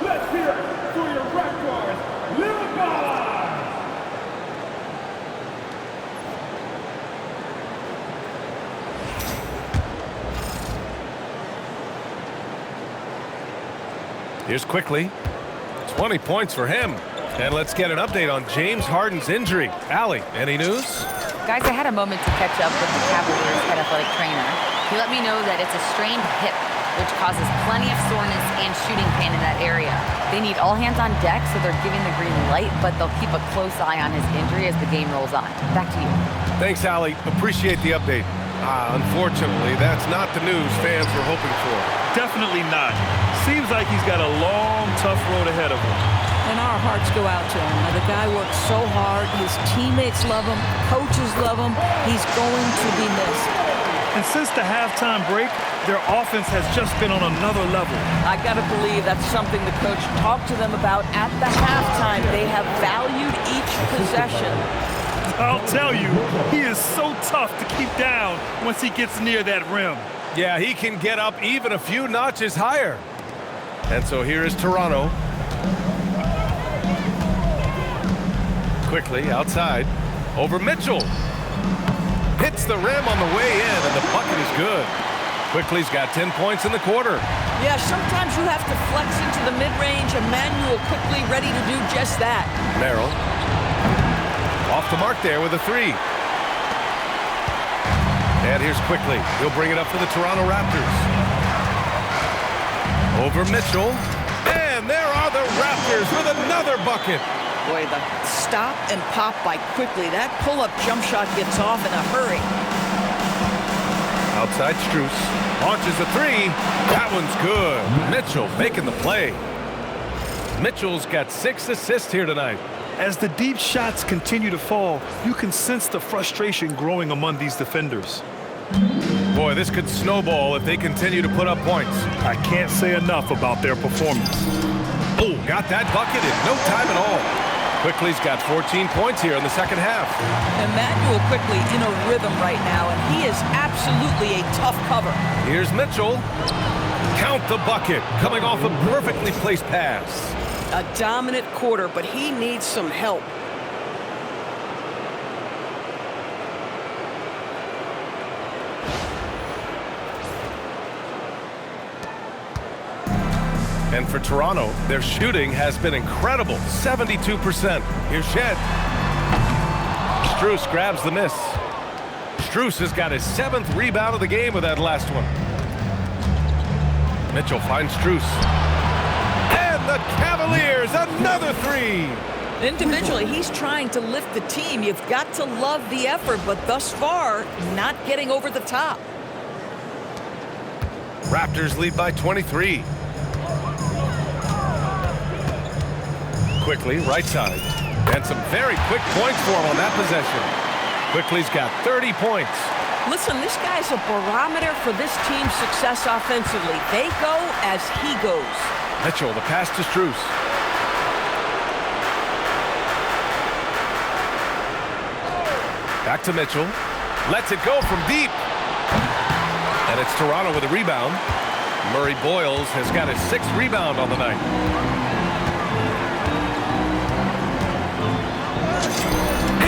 Let's hear it for your Raptors. Little Bala. Here's Quickly. 20 points for him. And let's get an update on James Harden's injury. Allie, any news? Guys, I had a moment to catch up with the Cavaliers head athletic trainer. He let me know that it's a strained hip, which causes plenty of soreness and shooting pain in that area. They need all hands on deck, so they're giving the green light, but they'll keep a close eye on his injury as the game rolls on. Back to you. Thanks, Allie. Appreciate the update. Unfortunately, that's not the news fans were hoping for. Definitely not. Seems like he's got a long, tough road ahead of him. And our hearts go out to him. The guy works so hard. His teammates love him. Coaches love him. He's going to be missed. And since the halftime break, their offense has just been on another level. I got to believe that's something the coach talked to them about at the halftime. They have valued each possession. I'll tell you, he is so tough to keep down once he gets near that rim. Yeah, he can get up even a few notches higher. And so here is Toronto. Quickly outside over Mitchell. Hits the rim on the way in, and the bucket is good. Quickly's got 10 points in the quarter. Yeah, sometimes you have to flex into the mid-range. Emmanuel Quickly ready to do just that. Merrill off the mark there with a three. And here's Quickly. He'll bring it up for the Toronto Raptors. Over Mitchell. And there are the Raptors with another bucket. Boy, the stop and pop by Quickly. That pull-up jump shot gets off in a hurry. Outside Strus. Launches a three. That one's good. Mitchell making the play. Mitchell's got 6 assists here tonight. As the deep shots continue to fall, you can sense the frustration growing among these defenders. Boy, this could snowball if they continue to put up points. I can't say enough about their performance. Oh, got that bucket in no time at all. Quickly's got 14 points here in the second half. Emmanuel Quickly in a rhythm right now, and he is absolutely a tough cover. Here's Mitchell. Count the bucket, coming off a perfectly placed pass. A dominant quarter, but he needs some help. And for Toronto, their shooting has been incredible, 72%. Here's Shed. Strus grabs the miss. Strus has got his 7th rebound of the game with that last one. Mitchell finds Strus. And the Cavaliers, another 3. Individually, he's trying to lift the team. You've got to love the effort, but thus far, not getting over the top. Raptors lead by 23. Quickly, right side. And some very quick points for him on that possession. Quickly's got 30 points. Listen, this guy's a barometer for this team's success offensively. They go as he goes. Mitchell, the pass to Strus. Back to Mitchell. Lets it go from deep. And it's Toronto with a rebound. Murray Boyles has got his 6th rebound on the night.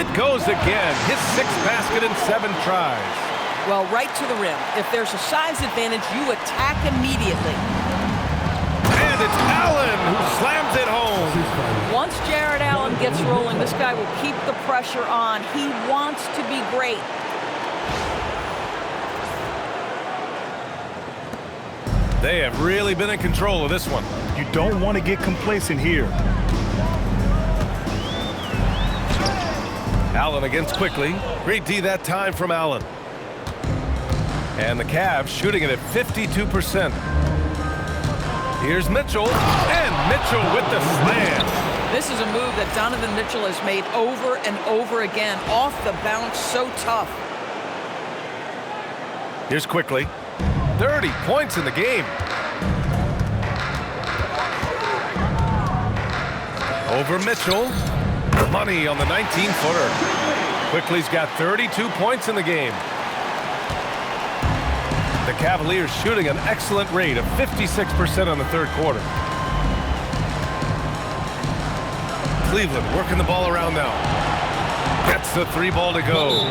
It goes again. His 6th basket in 7 tries. Well, right to the rim. If there's a size advantage, you attack immediately. And it's Allen who slams it home. Once Jared Allen gets rolling, this guy will keep the pressure on. He wants to be great. They have really been in control of this one. You don't want to get complacent here. Allen against Quickly. Great D that time from Allen. And the Cavs shooting it at 52%. Here's Mitchell, and Mitchell with the slam. This is a move that Donovan Mitchell has made over and over again. Off the bounce, so tough. Here's Quickly. 30 points in the game. Over Mitchell. Money on the 19-footer. Quickly's got 32 points in the game. The Cavaliers shooting an excellent rate of 56% on the 3rd quarter. Cleveland working the ball around now. Gets the 3 ball to go.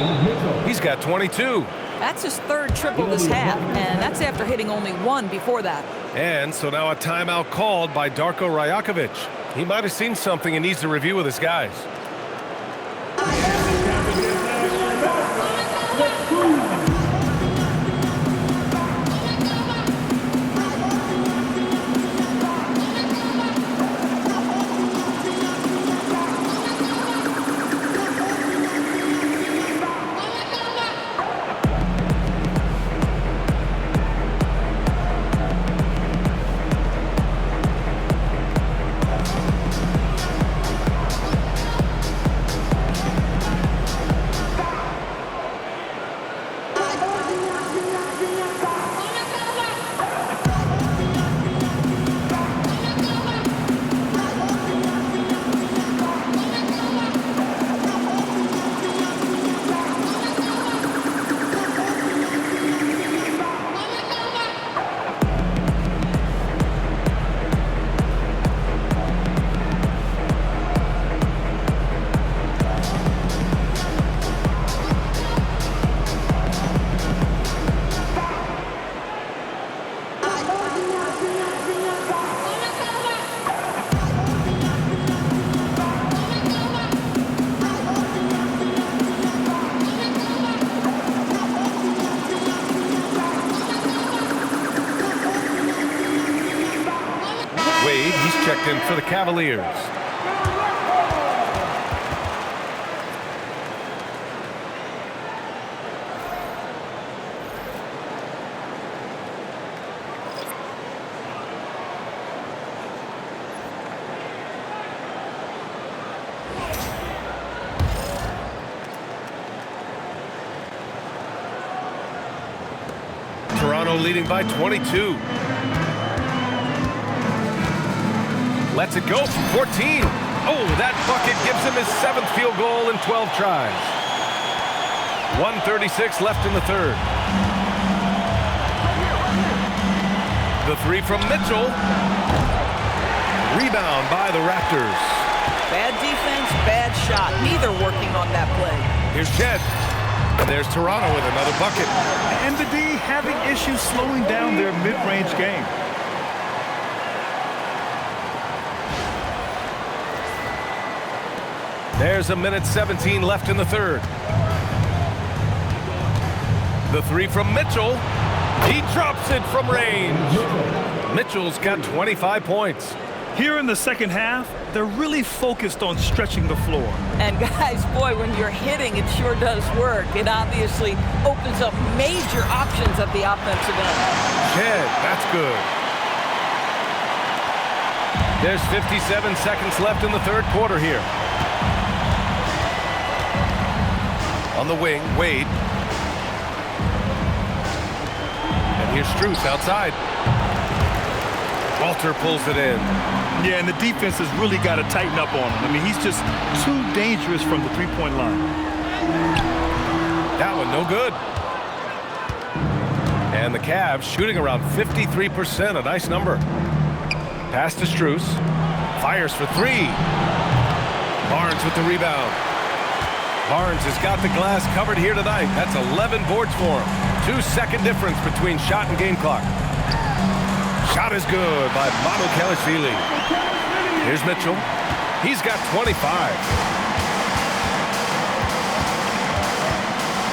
He's got 22. That's his 3rd triple this half, and that's after hitting only 1 before that. And so now a timeout called by Darko Rajakovic. He might have seen something and needs to review with his guys. Checked in for the Cavaliers. Toronto leading by 22. Lets it go from 14. Oh, that bucket gives him his 7th field goal in 12 tries. 1:36 left in the third. The three from Mitchell. Rebound by the Raptors. Bad defense, bad shot. Neither working on that play. Here's Jed. And there's Toronto with another bucket. And the D having issues slowing down their mid-range game. There's a minute 17 left in the third. The three from Mitchell. He drops it from range. Mitchell's got 25 points. Here in the second half, they're really focused on stretching the floor. And guys, boy, when you're hitting, it sure does work. It obviously opens up major options at the offensive end. Jed, that's good. There's 57 seconds left in the third quarter here. On the wing, Wade. And here's Strus outside. Walter pulls it in. Yeah, and the defense has really got to tighten up on him. I mean, he's just too dangerous from the three-point line. That one no good. And the Cavs shooting around 53%, a nice number. Pass to Strus. Fires for three. Barnes with the rebound. Barnes has got the glass covered here tonight. That's 11 boards for him. 2-second difference between shot and game clock. Shot is good by Mobley. Here's Mitchell. He's got 25.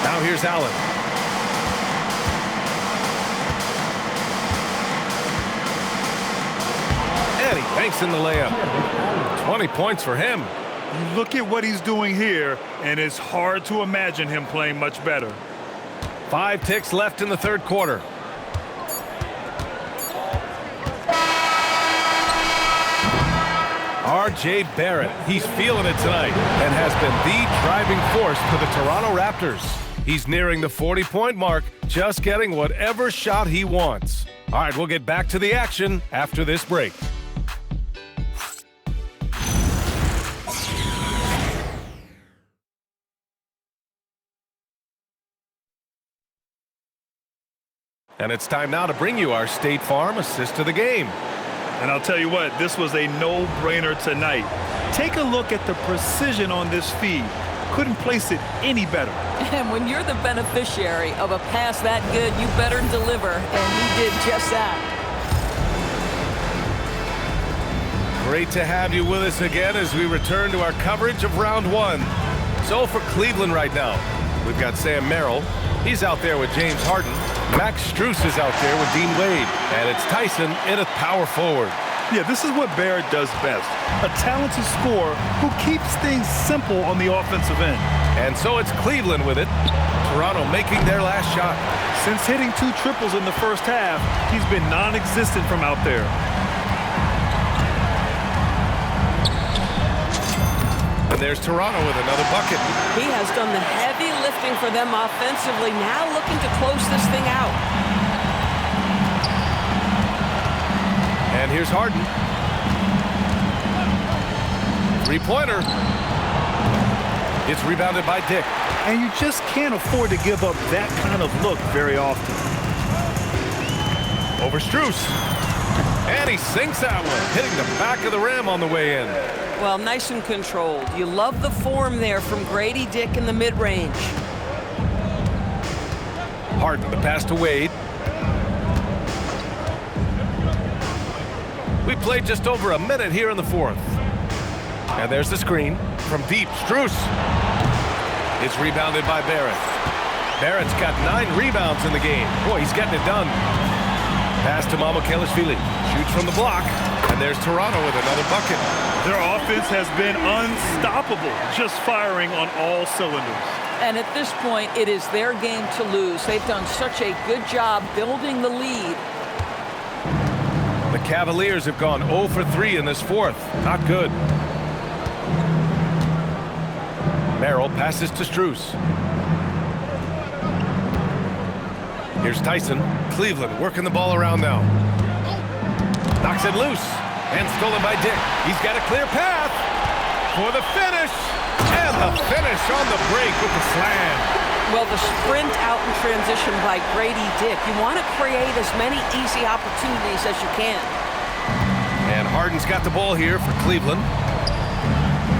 Now here's Allen. And he banks in the layup. 20 points for him. You look at what he's doing here, and it's hard to imagine him playing much better. 5 ticks left in the third quarter. R.J. Barrett, he's feeling it tonight and has been the driving force for the Toronto Raptors. He's nearing the 40-point mark, just getting whatever shot he wants. All right, we'll get back to the action after this break. And it's time now to bring you our State Farm assist of the game. And I'll tell you what, this was a no-brainer tonight. Take a look at the precision on this feed. Couldn't place it any better. And when you're the beneficiary of a pass that good, you better deliver, and he did just that. Great to have you with us again as we return to our coverage of round one. So for Cleveland right now, we've got Sam Merrill. He's out there with James Harden. Max Strus is out there with Dean Wade. And it's Tyson in at power forward. Yeah, this is what Barrett does best. A talented scorer who keeps things simple on the offensive end. And so it's Cleveland with it. Toronto making their last shot. Since hitting 2 triples in the first half, he's been non-existent from out there. And there's Toronto with another bucket. He has done the heavy lifting for them offensively, now looking to close this thing out. And here's Harden. 3-pointer. It's rebounded by Dick. And you just can't afford to give up that kind of look very often. Over Strus. And he sinks that one, hitting the back of the rim on the way in. Well, nice and controlled. You love the form there from Grady Dick in the mid-range. Harden, the pass to Wade. We played just over a minute here in the fourth. And there's the screen from deep. Strus. It's rebounded by Barrett. Barrett's got 9 rebounds in the game. Boy, he's getting it done. Pass to Mobley. Shoots from the block. And there's Toronto with another bucket. Their offense has been unstoppable, just firing on all cylinders. And at this point, it is their game to lose. They've done such a good job building the lead. The Cavaliers have gone 0 for 3 in this fourth. Not good. Merrill passes to Strus. Here's Tyson. Cleveland working the ball around now. Knocks it loose and stolen by Dick. He's got a clear path for the finish. And the finish on the break with the slam. Well, the sprint out in transition by Grady Dick. You want to create as many easy opportunities as you can. And Harden's got the ball here for Cleveland.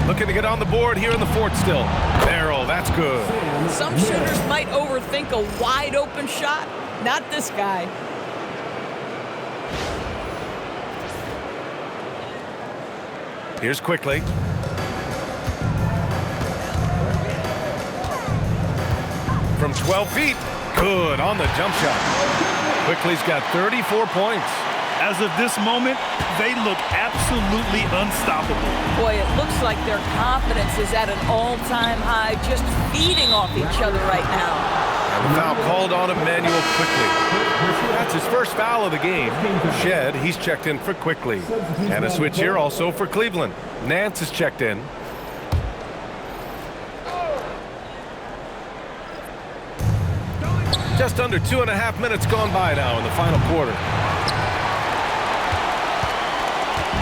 Looking to get on the board here in the fourth still. Merrill, that's good. Some shooters might overthink a wide open shot. Not this guy. Here's Quickly. From 12 feet. Good on the jump shot. Quickly's got 34 points. As of this moment, they look absolutely unstoppable. Boy, it looks like their confidence is at an all-time high, just feeding off each other right now. And the foul called on Emmanuel Quickly. That's his first foul of the game. Shed, he's checked in for Quickly. And a switch here also for Cleveland. Nance is checked in. Just under 2.5 minutes gone by now in the final quarter.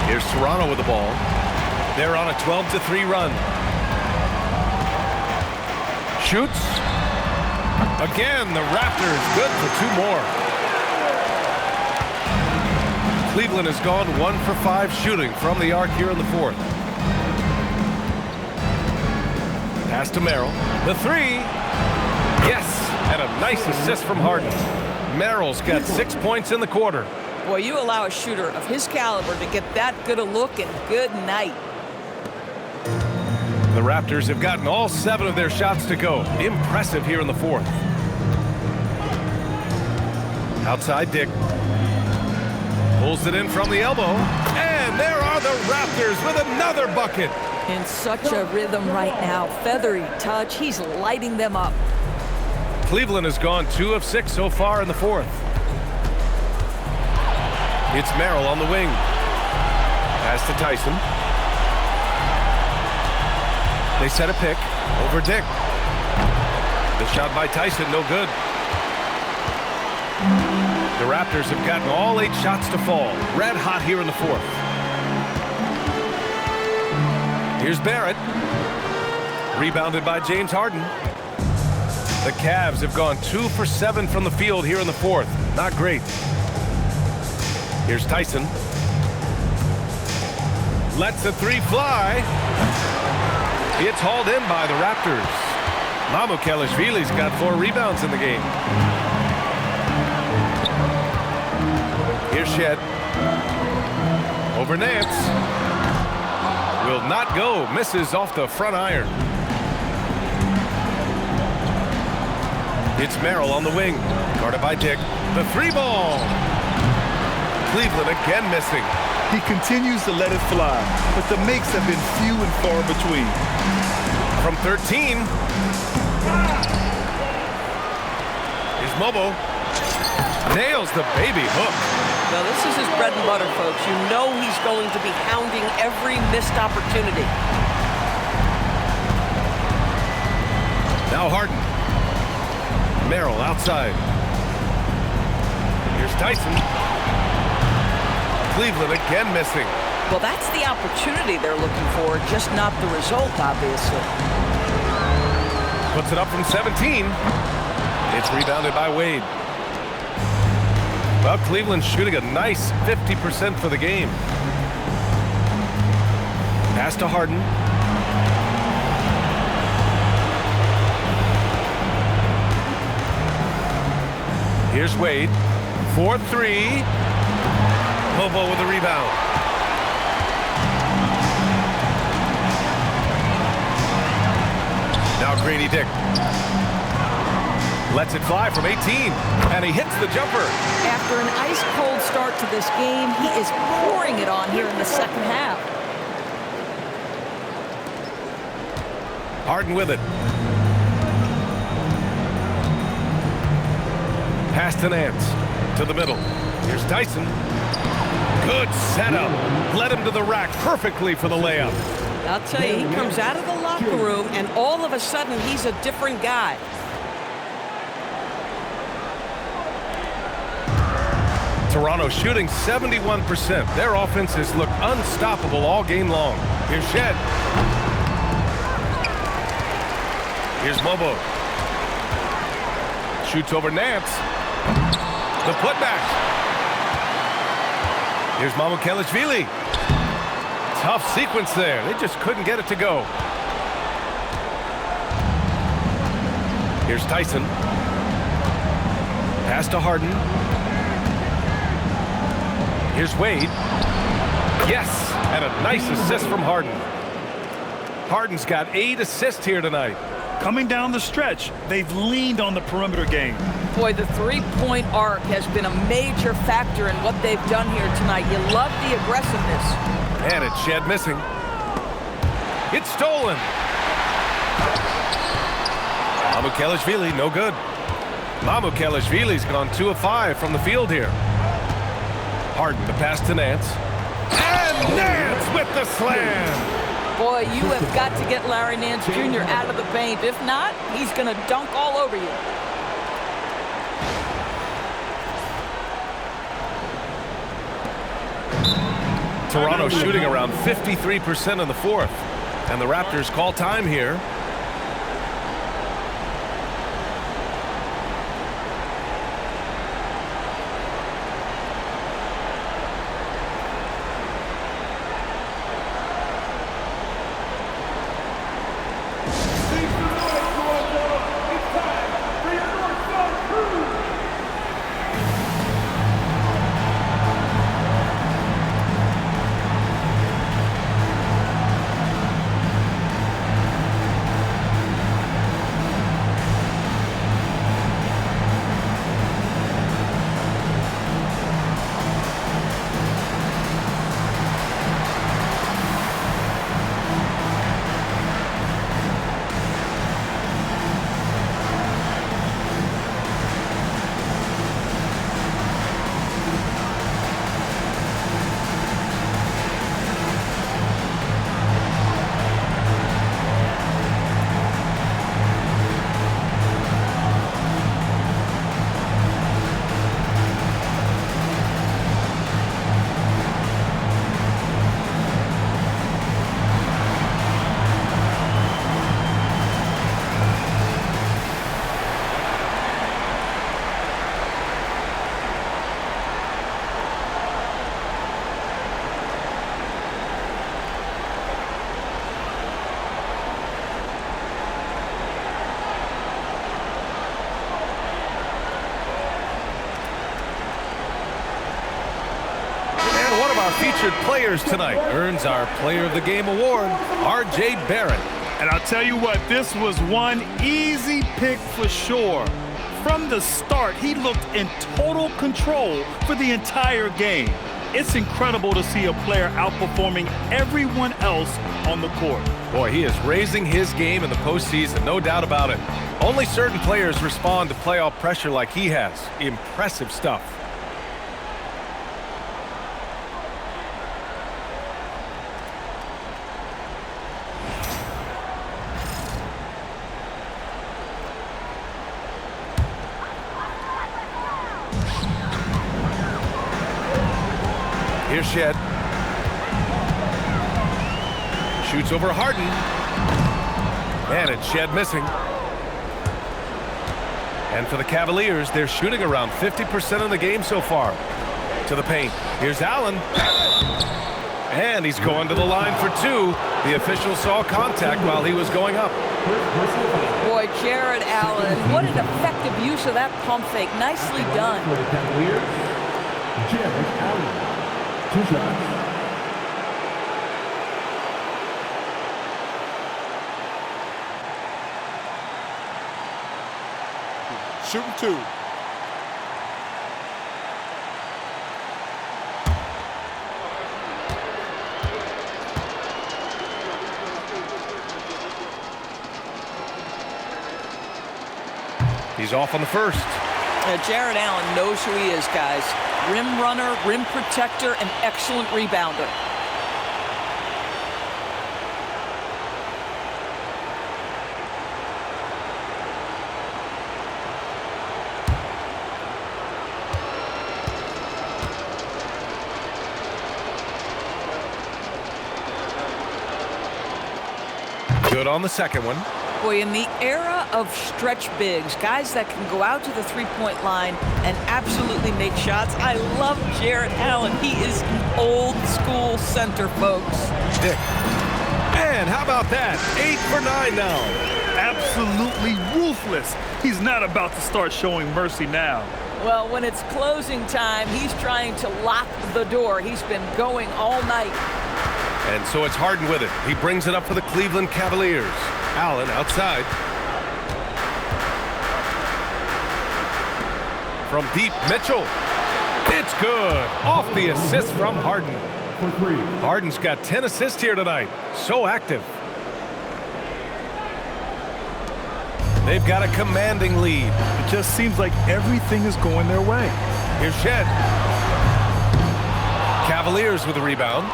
Here's Toronto with the ball. They're on a 12-3 run. Shoots. Again, the Raptors good for 2 more. Cleveland has gone 1 for 5 shooting from the arc here in the fourth. Pass to Merrill. The 3. Yes, and a nice assist from Harden. Merrill's got 6 points in the quarter. Boy, you allow a shooter of his caliber to get that good a look, and good night. The Raptors have gotten all 7 of their shots to go. Impressive here in the fourth. Outside Dick. Pulls it in from the elbow. And there are the Raptors with another bucket. In such a rhythm right now. Feathery touch. He's lighting them up. Cleveland has gone 2 of 6 so far in the fourth. It's Merrill on the wing. Pass to Tyson. They set a pick over Dick. The shot by Tyson, no good. The Raptors have gotten all 8 shots to fall. Red hot here in the fourth. Here's Barrett. Rebounded by James Harden. The Cavs have gone 2 for 7 from the field here in the fourth. Not great. Here's Tyson. Lets the 3 fly. It's hauled in by the Raptors. Mamukelashvili's got 4 rebounds in the game. Here's Shed. Over Nance. Will not go. Misses off the front iron. It's Merrill on the wing. Guarded by Dick. The 3 ball. Cleveland again missing. He continues to let it fly, but the makes have been few and far between. From 13. Here's Mobley. Nails the baby hook. Well, this is his bread and butter, folks. You know he's going to be hounding every missed opportunity. Now Harden. Merrill outside. Here's Tyson. Cleveland again missing. Well, that's the opportunity they're looking for, just not the result, obviously. Puts it up from 17. It's rebounded by Wade. Well, Cleveland's shooting a nice 50% for the game. Pass to Harden. Here's Wade. 4-3. Mobley with the rebound. Now Grady Dick. Lets it fly from 18. And he hits the jumper. After an ice-cold start to this game, he is pouring it on here in the second half. Harden with it. Pass to Nance. To the middle. Here's Tyson. Good setup. Led him to the rack perfectly for the layup. I'll tell you, he comes out of the locker room, and all of a sudden, he's a different guy. Toronto shooting 71%. Their offenses look unstoppable all game long. Here's Shed. Here's Mobo. Shoots over Nance. The putback. Here's Mamukelashvili. Tough sequence there. They just couldn't get it to go. Here's Tyson. Pass to Harden. Here's Wade. Yes, and a nice assist from Harden. Harden's got 8 assists here tonight. Coming down the stretch, they've leaned on the perimeter game. Boy, the three-point arc has been a major factor in what they've done here tonight. You love the aggressiveness. And it's Shed missing. It's stolen. Mamukelashvili, no good. Mamukelashvili's gone 2 of 5 from the field here. Harden, the pass to Nance. And Nance with the slam. Boy, you have got to get Larry Nance Jr. out of the paint. If not, he's going to dunk all over you. Toronto shooting around 53% in the fourth. And the Raptors call time here. Featured players tonight earns our Player of the Game award, R.J. Barrett. And I'll tell you what, this was one easy pick for sure. From the start, he looked in total control for the entire game. It's incredible to see a player outperforming everyone else on the court. Boy, he is raising his game in the postseason, no doubt about it. Only certain players respond to playoff pressure like he has. Impressive stuff. Here's Shed. Shoots over Harden. And it's Shed missing. And for the Cavaliers, they're shooting around 50% in the game so far. To the paint. Here's Allen. And he's going to the line for 2. The official saw contact while he was going up. Boy, Jared Allen, what an effective use of that pump fake. Nicely done. For the Cavaliers, Jared Allen. 2 shots. Shooting 2. He's off on the first. Jared Allen knows who he is, guys. Rim runner, rim protector, and excellent rebounder. Good on the second one. Boy, in the era of stretch bigs, guys that can go out to the three-point line and absolutely make shots, I love Jarrett Allen. He is an old school center, folks. Dick. And how about that? 8 for 9 now. Absolutely ruthless. He's not about to start showing mercy now. Well, when it's closing time, he's trying to lock the door. He's been going all night. And so it's Harden with it. He brings it up for the Cleveland Cavaliers. Allen outside. From deep, Mitchell. It's good. Off the assist from Harden. Harden's got 10 assists here tonight. So active. They've got a commanding lead. It just seems like everything is going their way. Here's Shed. Cavaliers with a rebound.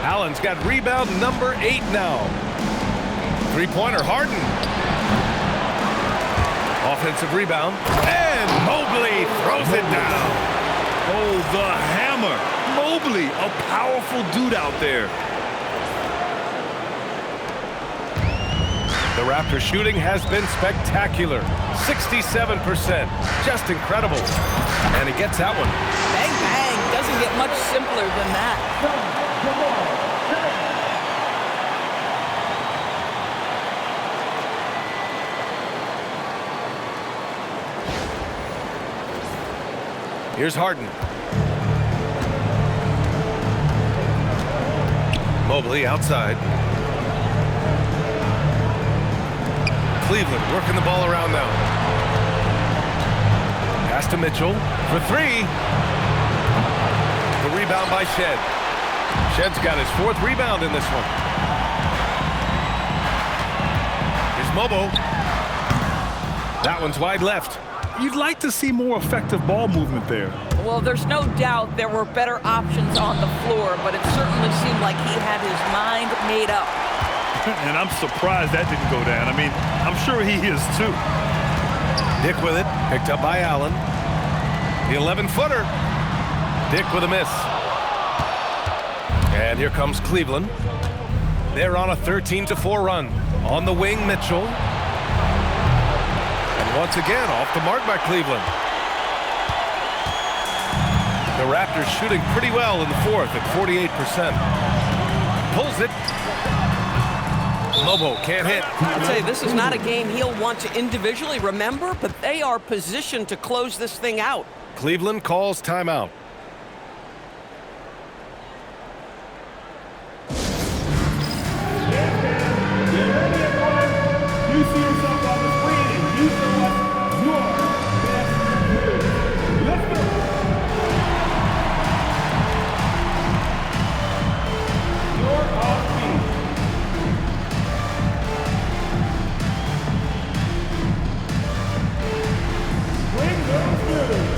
Allen's got rebound number 8 now. Three-pointer, Harden. Offensive rebound. And Mobley throws it down. Oh, the hammer. Mobley, a powerful dude out there. The Raptors shooting has been spectacular. 67%. Just incredible. And he gets that one. Bang, bang. Doesn't get much simpler than that. Here's Harden. Mobley outside. Cleveland working the ball around now. Pass to Mitchell for 3. The rebound by Shed. Shed's got his 4th rebound in this one. Here's Mobo. That one's wide left. You'd like to see more effective ball movement there. Well, there's no doubt there were better options on the floor, but it certainly seemed like he had his mind made up. And I'm surprised that didn't go down. I mean, I'm sure he is too. Dick with it, picked up by Allen. The 11-footer. Dick with a miss. And here comes Cleveland. They're on a 13-4 run. On the wing, Mitchell. And once again, off the mark by Cleveland. The Raptors shooting pretty well in the 4th at 48%. Pulls it. Lobo can't hit. I'll tell you, this is not a game he'll want to individually remember, but they are positioned to close this thing out. Cleveland calls timeout. You see yourself on the screen and you select your best move. Let's go. You're off beat. Bring those moves.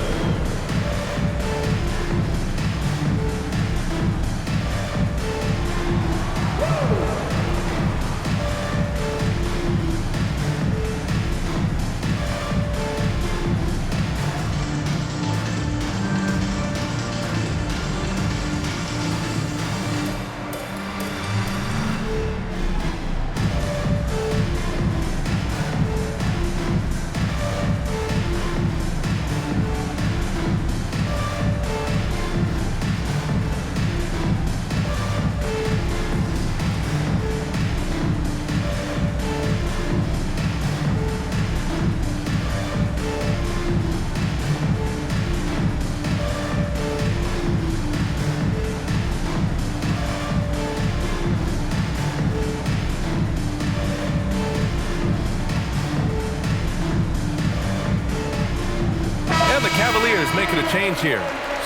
Cavaliers making a change here.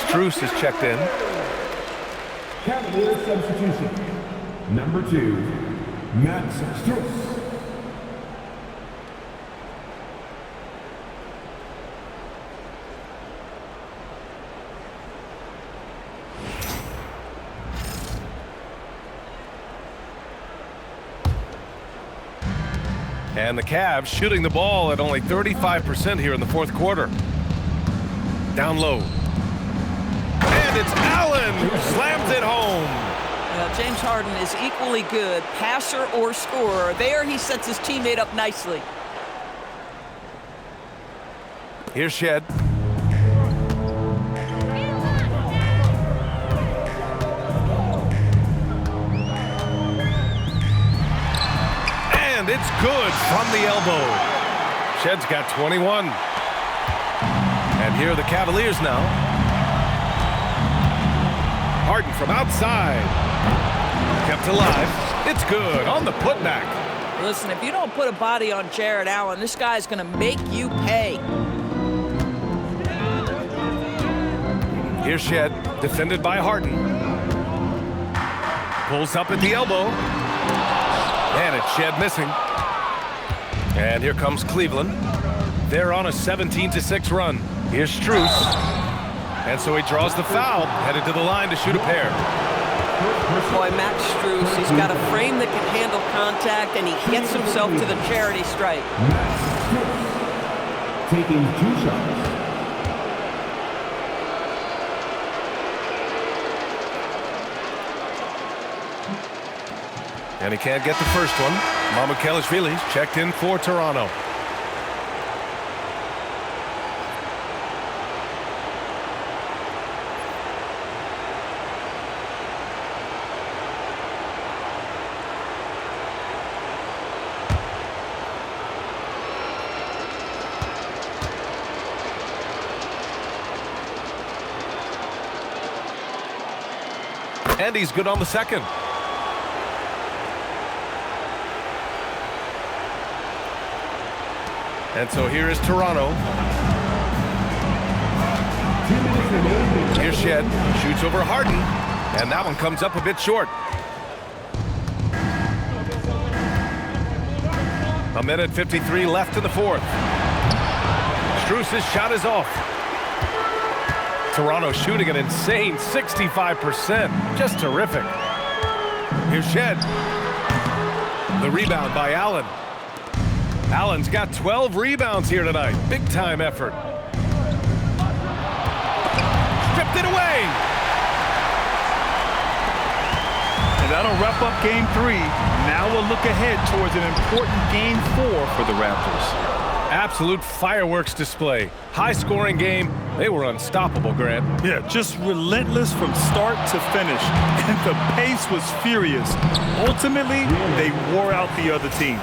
Strus is checked in. Cavaliers substitution. Number 2, Max Strus. And the Cavs shooting the ball at only 35% here in the 4th quarter. Down low. And it's Allen who slams it home. Well, James Harden is equally good, passer or scorer. There he sets his teammate up nicely. Here's Shed. And it's good from the elbow. Shed's got 21. And here are the Cavaliers now. Harden from outside. Kept alive. It's good on the putback. Listen, if you don't put a body on Jared Allen, this guy's going to make you pay. Here's Shed, defended by Harden. Pulls up at the elbow. And it's Shed missing. And here comes Cleveland. They're on a 17-6 run. Here's Strus. And so he draws the foul, headed to the line to shoot a pair. Boy, Max Strus, he's got a frame that can handle contact, and he gets himself to the charity stripe. Taking 2 shots. And he can't get the first one. Mamukelashvili's checked in for Toronto. And he's good on the second. And so here is Toronto. Here's Shed. Shoots over Harden. And that one comes up a bit short. A minute 53 left in the fourth. Strus's shot is off. Toronto shooting an insane 65%. Just terrific. Here's Shed. The rebound by Allen. Allen's got 12 rebounds here tonight. Big time effort. Stripped it away. And that'll wrap up game 3. Now we'll look ahead towards an important game 4 for the Raptors. Absolute fireworks display. High-scoring game. They were unstoppable, Grant. Yeah, just relentless from start to finish. And the pace was furious. Ultimately, they wore out the other team.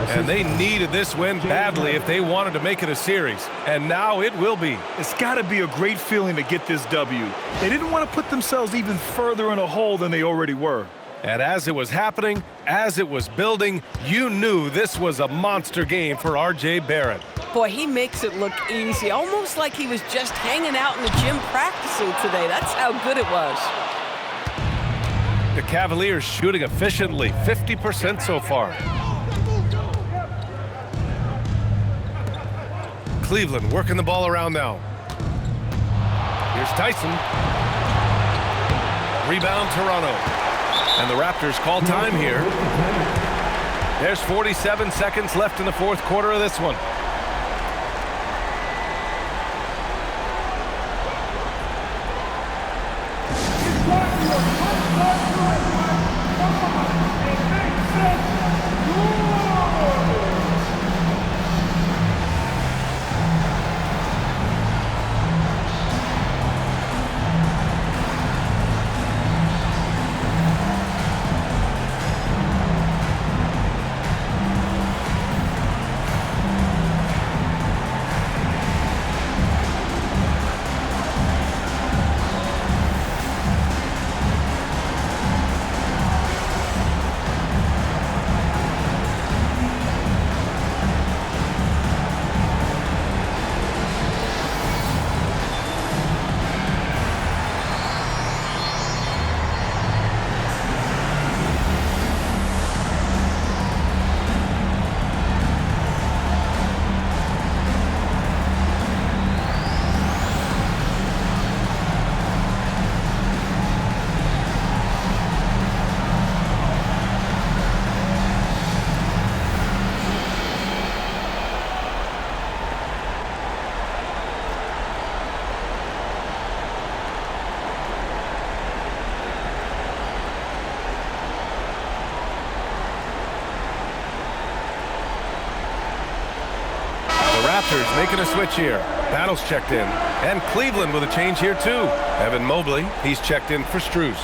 And they needed this win badly if they wanted to make it a series. And now it will be. It's got to be a great feeling to get this W. They didn't want to put themselves even further in a hole than they already were. And as it was happening, as it was building, you knew this was a monster game for R.J. Barrett. Boy, he makes it look easy, almost like he was just hanging out in the gym practicing today. That's how good it was. The Cavaliers shooting efficiently, 50% so far. Cleveland working the ball around now. Here's Tyson. Rebound Toronto. And the Raptors call time here. There's 47 seconds left in the fourth quarter of this one. Raptors making a switch here. Battle's checked in. And Cleveland with a change here too. Evan Mobley, he's checked in for Strus.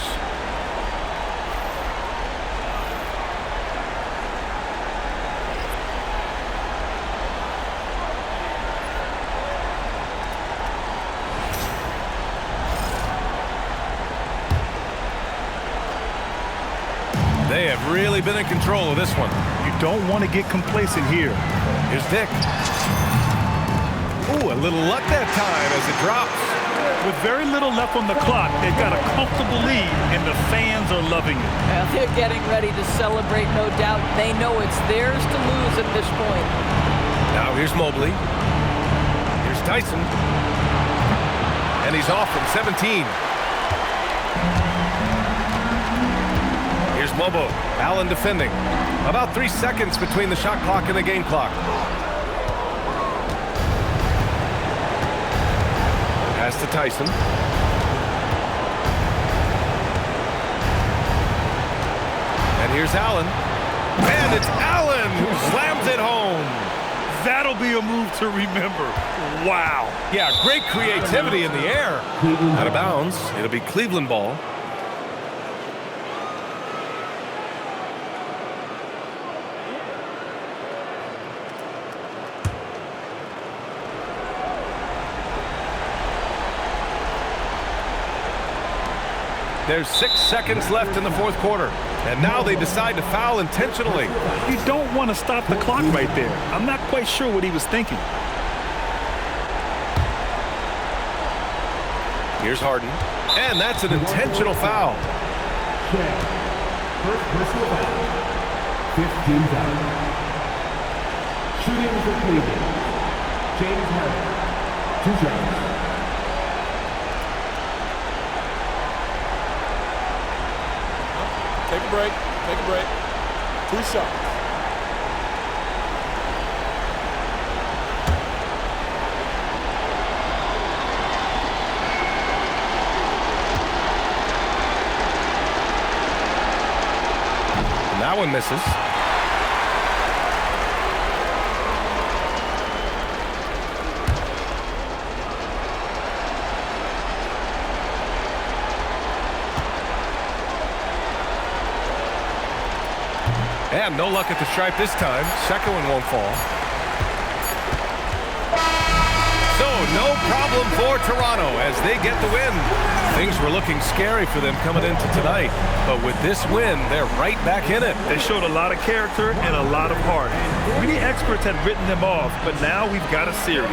They have really been in control of this one. You don't want to get complacent here. Here's Dick. Ooh, a little luck that time as it drops. With very little left on the clock, they've got a comfortable lead, and the fans are loving it. Well, they're getting ready to celebrate, no doubt. They know it's theirs to lose at this point. Now here's Mobley. Here's Tyson. And he's off from 17. Here's Mobo. Allen defending. About 3 seconds between the shot clock and the game clock. Pass to Tyson. And here's Allen. And it's Allen who slams it home. That'll be a move to remember. Wow. Yeah, great creativity in the air. Out of bounds. It'll be Cleveland ball. There's 6 seconds left in the fourth quarter. And now they decide to foul intentionally. You don't want to stop the clock right there. I'm not quite sure what he was thinking. Here's Harden. And that's an intentional foul. First personal foul. 15 foul. Shooting for Cleveland. James Harden. 2 shots. Take a break. Take a break. 2 shots. That one misses. And no luck at the stripe this time. Second one won't fall. So no problem for Toronto as they get the win. Things were looking scary for them coming into tonight. But with this win, they're right back in it. They showed a lot of character and a lot of heart. Many experts had written them off, but now we've got a series.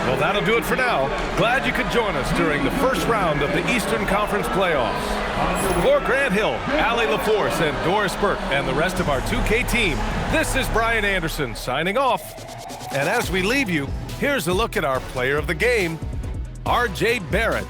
Well, that'll do it for now. Glad you could join us during the first round of the Eastern Conference Playoffs. For Grant Hill, Allie LaForce, and Doris Burke, and the rest of our 2K team, this is Brian Anderson signing off. And as we leave you, here's a look at our player of the game, R.J. Barrett.